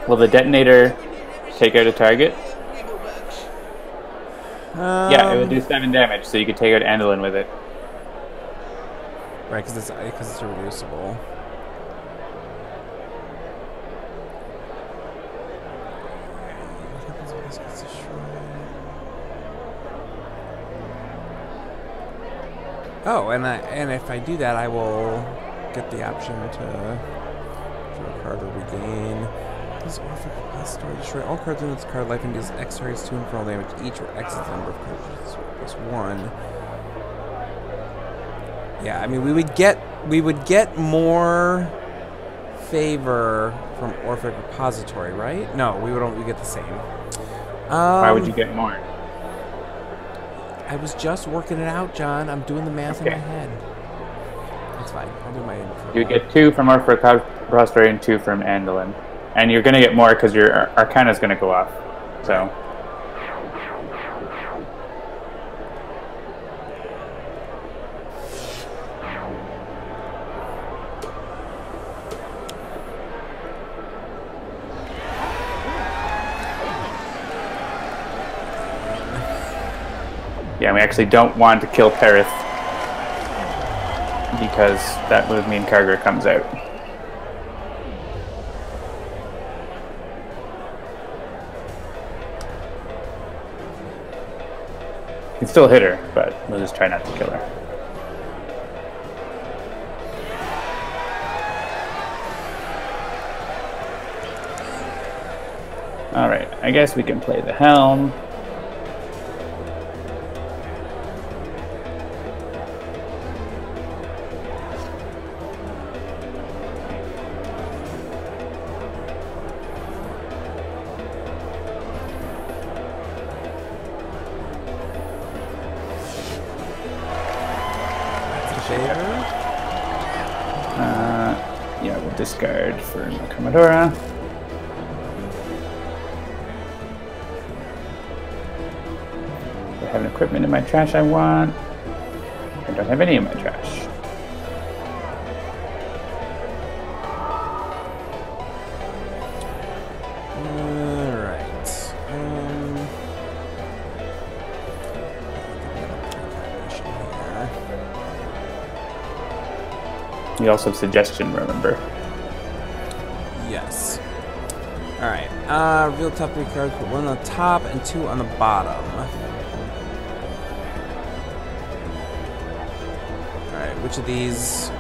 Will the detonator take out a target? Yeah, it would do 7 damage, so you could take out Andolin with it. Right, because it's reducible. What happens when this gets destroyed? Oh, and if I do that, I will get the option to draw a card or regain. This Warfang repository destroy all cards in its card life and deals X targets 2 and for all damage each or X is the number of cards plus 1. Yeah, I mean we would get more favor from Warfang repository, right? No, we get the same. Why would you get more? I was just working it out, John. I'm doing the math in my head. That's fine. I'll do my intro. You get 2 from Warfang repository and 2 from Andolin. And you're going to get more because your Arcana is going to go off. So. Yeah, we actually don't want to kill Perith because that would mean Kaargra comes out. You can still hit her, but we'll just try not to kill her. Alright, I guess we can play the Helm. Yeah, we'll discard for Comodora. have an equipment in my trash I want. I don't have any in my trash. You also have suggestion, remember? Yes. Alright. Reveal top 3 cards, put 1 on the top and 2 on the bottom. Alright, which of these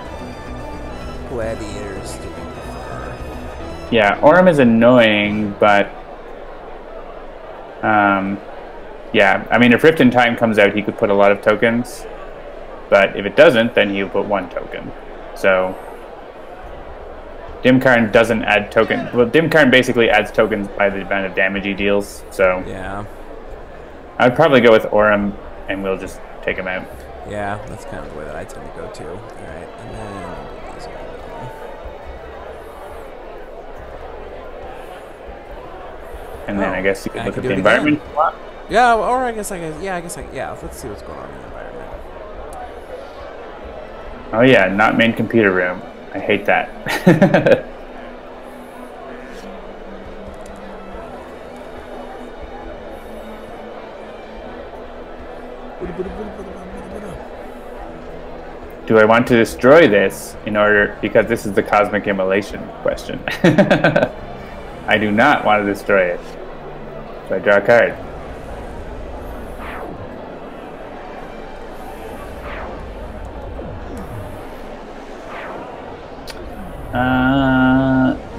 gladiators do we prefer? Yeah, Aurum is annoying, but yeah, I mean, if Rift in Time comes out, he could put a lot of tokens, but if it doesn't, then he'll put 1 token. So Dim-Karn doesn't add tokens. Well, Dim-Karn basically adds tokens by the amount of damage he deals. So yeah, I'd probably go with Aurum, and we'll just take him out. Yeah, that's kind of the way that I tend to go too. All right, and then we'll do these again. And then I guess you could look at the do it environment. Yeah, or I guess yeah. Let's see what's going on in the environment. Oh yeah, not main computer room. I hate that. Do I want to destroy this in order, because this is the cosmic immolation question. I do not want to destroy it. So I draw a card.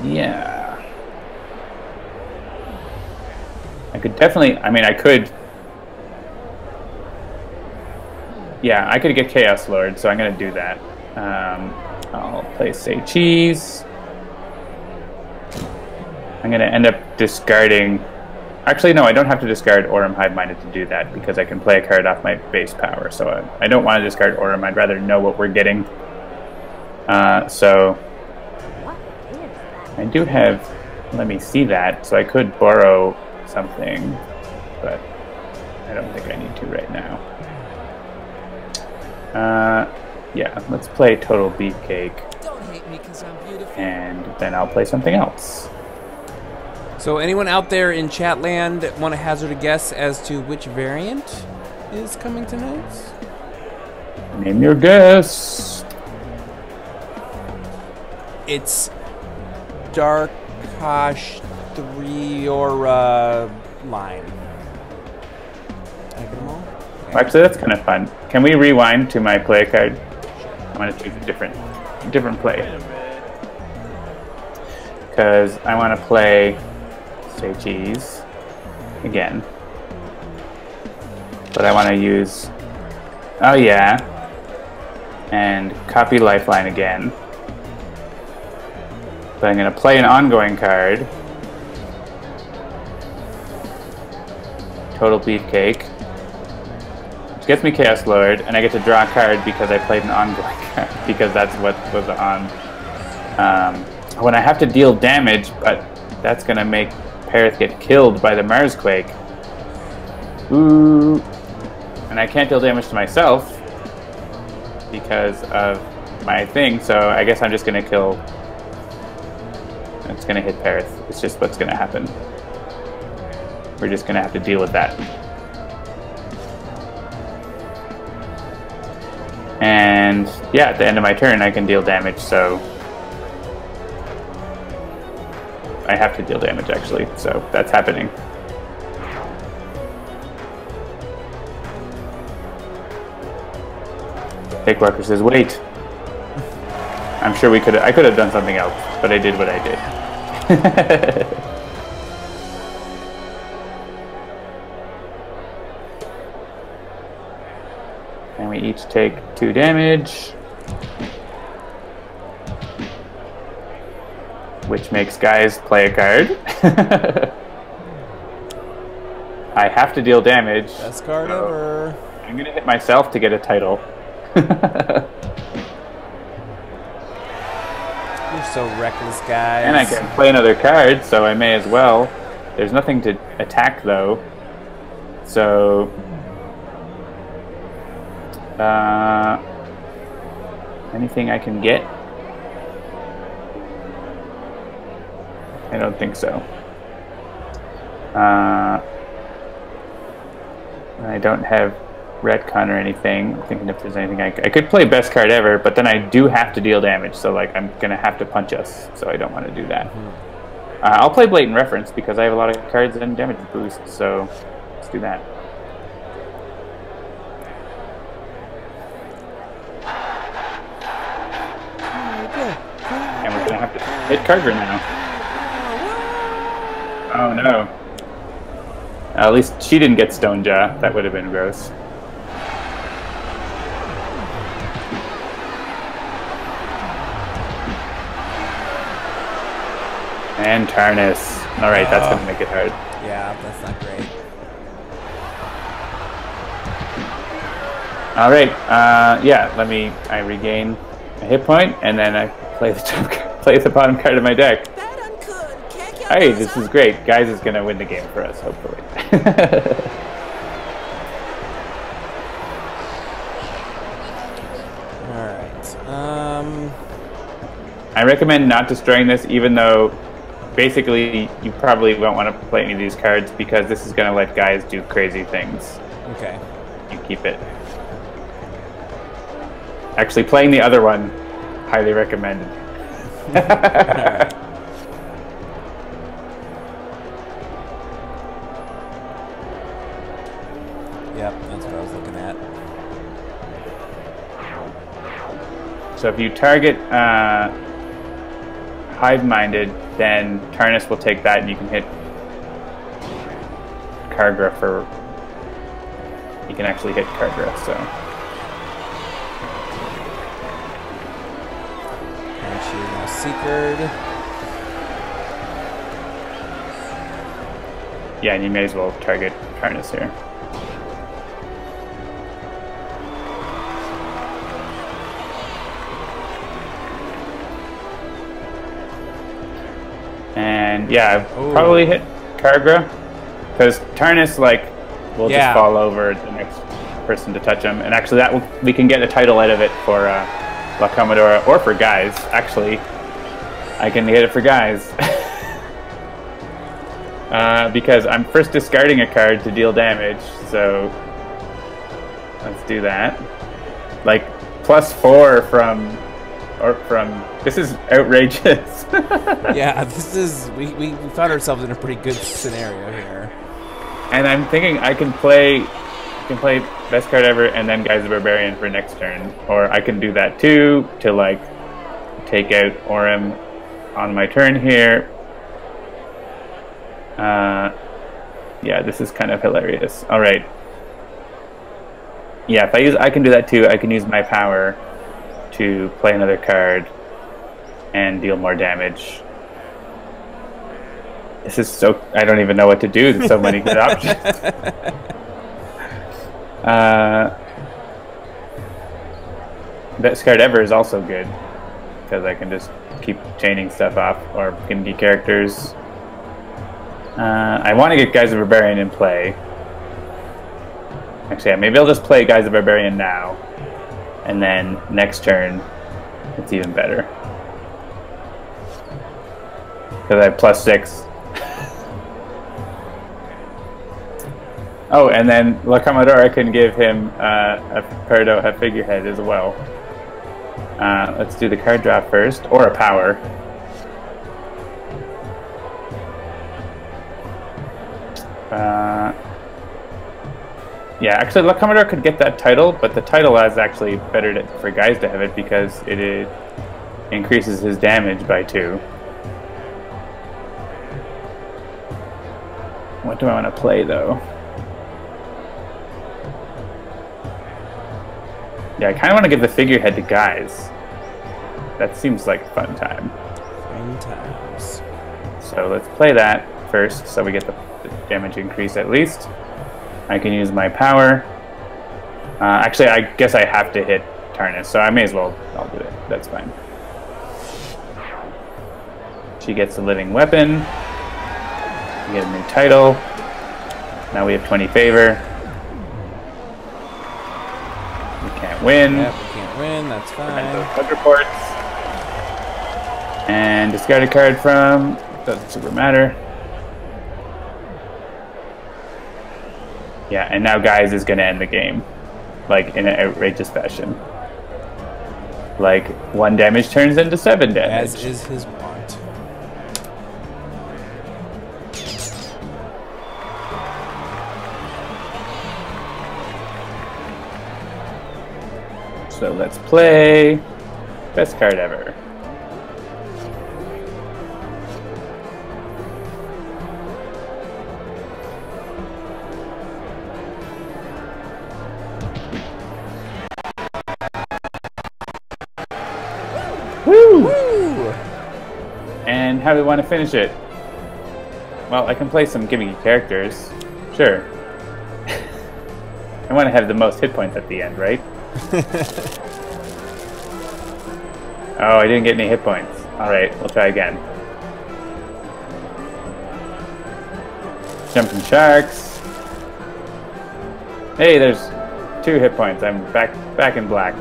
Yeah. I could definitely, I mean, I could. Yeah, I could get Chaos Lord, so I'm going to do that. I'll play Say Cheese. I'm going to end up discarding... Actually, no, I don't have to discard Aurum Hive-Minded to do that, because I can play a card off my base power. So I don't want to discard Aurum. I'd rather know what we're getting. So I do have... Let me see that. So I could borrow something, but I don't think I need to right now. Yeah, let's play Total Beefcake. Don't hate me 'cause I'm beautiful. And then I'll play something else. So anyone out there in Chatland want to hazard a guess as to which variant is coming tonight? Name your guess. It's Dark Kosh 3 or Line. Did I get them all? Okay. Actually, that's kind of fun. Can we rewind to my play card? I'm going to choose a different play. Because I want to play Say Cheese again. But I want to use... Oh yeah. And copy Lifeline again. But I'm going to play an ongoing card. Total Beefcake. Which gets me Chaos Lord, and I get to draw a card because I played an ongoing card. Because that's what was on. When I have to deal damage, but that's going to make Perith get killed by the Marsquake. Ooh. And I can't deal damage to myself because of my thing, so I guess I'm just going to kill... It's going to hit Perith. It's just what's going to happen. We're just going to have to deal with that. And yeah, at the end of my turn I can deal damage, so I have to deal damage actually, so that's happening. Take Walker says, wait. I'm sure I could have done something else, but I did what I did. And we each take 2 damage. Which makes Guise play a card. I have to deal damage. Best card ever. I'm going to hit myself to get a title. You're so reckless, guys. And I can play another card, so I may as well. There's nothing to attack, though. So Anything I can get? I don't think so. I don't have retcon or anything. I'm thinking if there's anything I could play best card ever, but then I do have to deal damage, so like I'm gonna have to punch us, so I don't want to do that. I'll play Blatant Reference because I have a lot of cards and damage boost, so let's do that. And we're gonna have to hit Kaargra now. Oh no. At least she didn't get Stonejaw. That would have been gross. And Tarnus. Alright, that's gonna make it hard. Yeah, that's not great. Alright, yeah, I regain a hit point, and then I play the bottom card of my deck. Hey, this is great. Guise is gonna win the game for us, hopefully. Alright, I recommend not destroying this, even though basically you probably won't want to play any of these cards because this is gonna let Guise do crazy things. Okay. You keep it. Actually, playing the other one, highly recommended. Alright. Yep, that's what I was looking at. So if you target Hive-Minded, then Tarnus will take that and you can hit Kaargra for... You can actually hit Kaargra, so... And she is now Seekered. Yeah, and you may as well target Tarnus here. And yeah, I've probably hit Kaargra because Tarnus will just fall over the next person to touch him, and actually we can get a title out of it for La Comodora or for Guise. Actually, I can hit it for Guise because I'm first discarding a card to deal damage. So let's do that. Like +4 from. This is outrageous. Yeah, this is we found ourselves in a pretty good scenario here. And I'm thinking I can play best card ever and then Guise the Barbarian for next turn, or I can do that too to take out Orym on my turn here. Yeah, this is kind of hilarious. All right. Yeah, I can do that too. I can use my power to play another card and deal more damage. This is so... I don't even know what to do. There's so many good options. Best card ever is also good because I can just keep chaining stuff off or gimmicky characters. I want to get Guise the Barbarian in play. Actually, yeah, maybe I'll just play Guise the Barbarian now. And then next turn, it's even better. Because I have +6. Oh, and then La Comodora can give him a figurehead as well. Let's do the card draw first, or a power. Yeah, actually, La Comodora could get that title, but the title is actually better for Guise to have it because it increases his damage by 2. What do I want to play, though? Yeah, I kind of want to give the figurehead to Guise. That seems like a fun time. Fun times. So let's play that first, so we get the damage increase at least. I can use my power. Actually, I guess I have to hit Tarnus, so I may as well. I'll do it. That's fine. She gets a living weapon. We get a new title. Now we have 20 favor. We can't can't win. Yep, we can't win. That's fine. Bug reports. And discard a card from. Doesn't super matter. Yeah, and now Guise is going to end the game. Like, in an outrageous fashion. Like, 1 damage turns into 7 damage. As is his wont. So let's play. Best card ever. Woo! Woo! And how do we want to finish it? Well, I can play some gimmicky characters. Sure. I want to have the most hit points at the end, right? Oh, I didn't get any hit points. Alright, we'll try again. Jumping Sharks. Hey, there's 2 hit points. I'm back in black.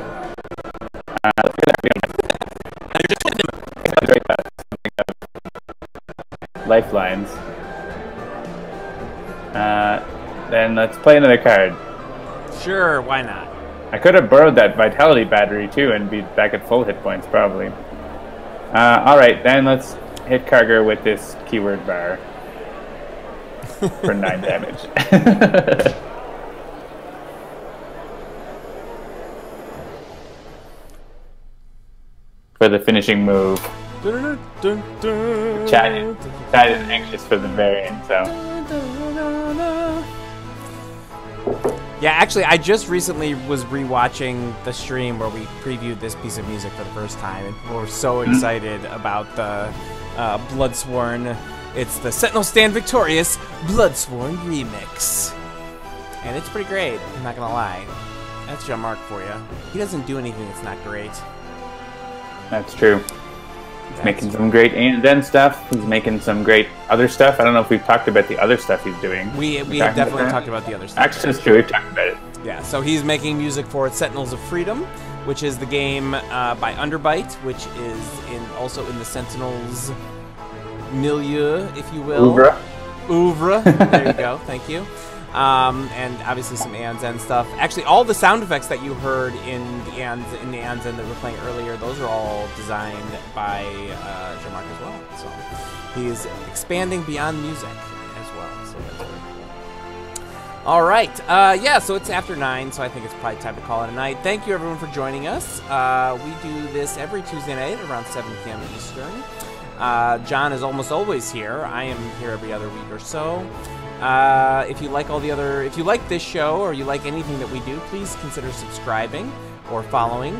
Lifelines. Then let's play another card. Sure, why not? I could have borrowed that Vitality Battery too and be back at full hit points probably. Alright, then let's hit Kaargra with this keyword bar for 9 damage. For the finishing move. Dun, dun, dun, Chad is anxious for the variant, so. Yeah, actually, I just recently was rewatching the stream where we previewed this piece of music for the first time, and we're so excited about the Bloodsworn. It's the Sentinel Stand Victorious Bloodsworn remix, and it's pretty great. I'm not gonna lie. That's Jean-Marc for you. He doesn't do anything that's not great. That's true. He's making some great Aeon stuff. He's making some great other stuff. I don't know if we've talked about the other stuff he's doing. We have definitely talked about the other stuff. Actually, that's true. We've talked about it. Yeah, so he's making music for Sentinels of Freedom, which is the game by Underbite, which is also in the Sentinels milieu, if you will. Oeuvre. There you go. Thank you. And obviously some Aeon's End stuff. Actually, all the sound effects that you heard in the Aeon's End that we were playing earlier, those are all designed by Jean-Marc as well. So he's expanding beyond music as well. So that's very cool. All right. Yeah, so it's after 9, so I think it's probably time to call it a night. Thank you, everyone, for joining us. We do this every Tuesday night around 7 p.m. Eastern. John is almost always here. I am here every other week or so. If you like this show or you like anything that we do, please consider subscribing or following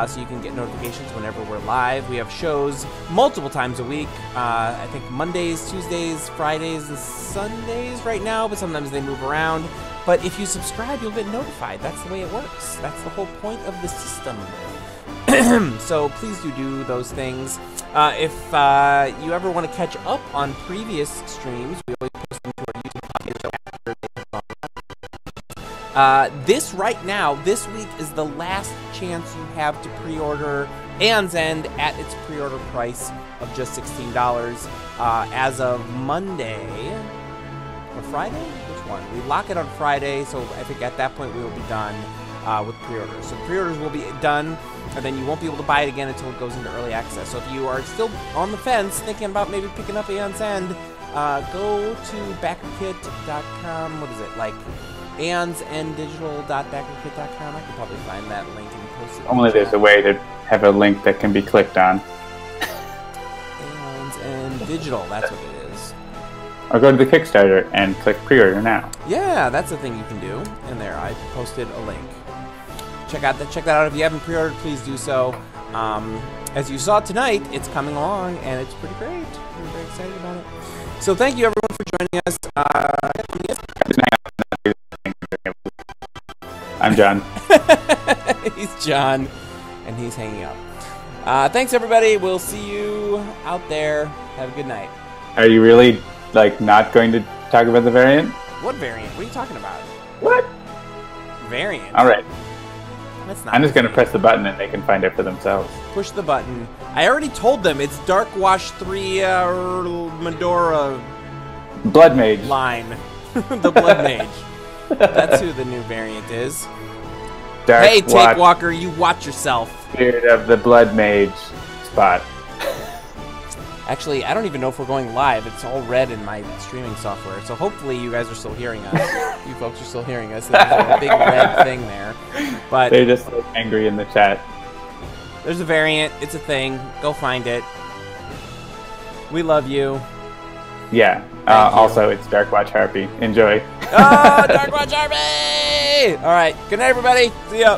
so you can get notifications whenever we're live. We have shows multiple times a week. I think Mondays, Tuesdays, Fridays, and Sundays right now, but sometimes they move around. But if you subscribe, you'll get notified. That's the way it works. That's the whole point of the system. So please do those things. If you ever want to catch up on previous streams, we always post them to our YouTube page after they have gone. This week is the last chance you have to pre-order Aeon's End at its pre-order price of just $16 as of Monday or Friday? Which one? We lock it on Friday, so I think at that point we will be done with pre-orders. So pre-orders will be done, and then you won't be able to buy it again until it goes into early access. So if you are still on the fence, thinking about maybe picking up Aeon's End, go to backerkit.com. What is it? Like aeonsenddigital.backerkit.com. I can probably find that link and post it. Only there's a way to have a link that can be clicked on. Aeon's End Digital, that's what it is. Or go to the Kickstarter and click pre-order now. Yeah, that's a thing you can do. And there, I posted a link. Check that out. If you haven't pre-ordered, please do so. As you saw tonight, it's coming along, and it's pretty great. We're very excited about it. So thank you, everyone, for joining us. I'm John. He's John, and he's hanging up. Thanks, everybody. We'll see you out there. Have a good night. Are you really, not going to talk about the variant? What variant? What are you talking about? What? Variant. All right. That's not. I'm just gonna press the button and they can find it for themselves. Push the button. I already told them it's Dark Wash 3 Medora Blood Mage. line. The Blood Mage. That's who the new variant is. Dark Hey, Take Watch, Walker, you watch yourself. Spirit of the Blood Mage spot. Actually, I don't even know if we're going live. It's all red in my streaming software. So hopefully you guys are still hearing us. You folks are still hearing us. There's a big red thing there. But They're just so angry in the chat. there's a variant. It's a thing. Go find it. We love you. Yeah. Thank you. Also, it's Dark Watch Harpy. Enjoy. Oh, Dark Watch Army! All right. Good night, everybody. See ya.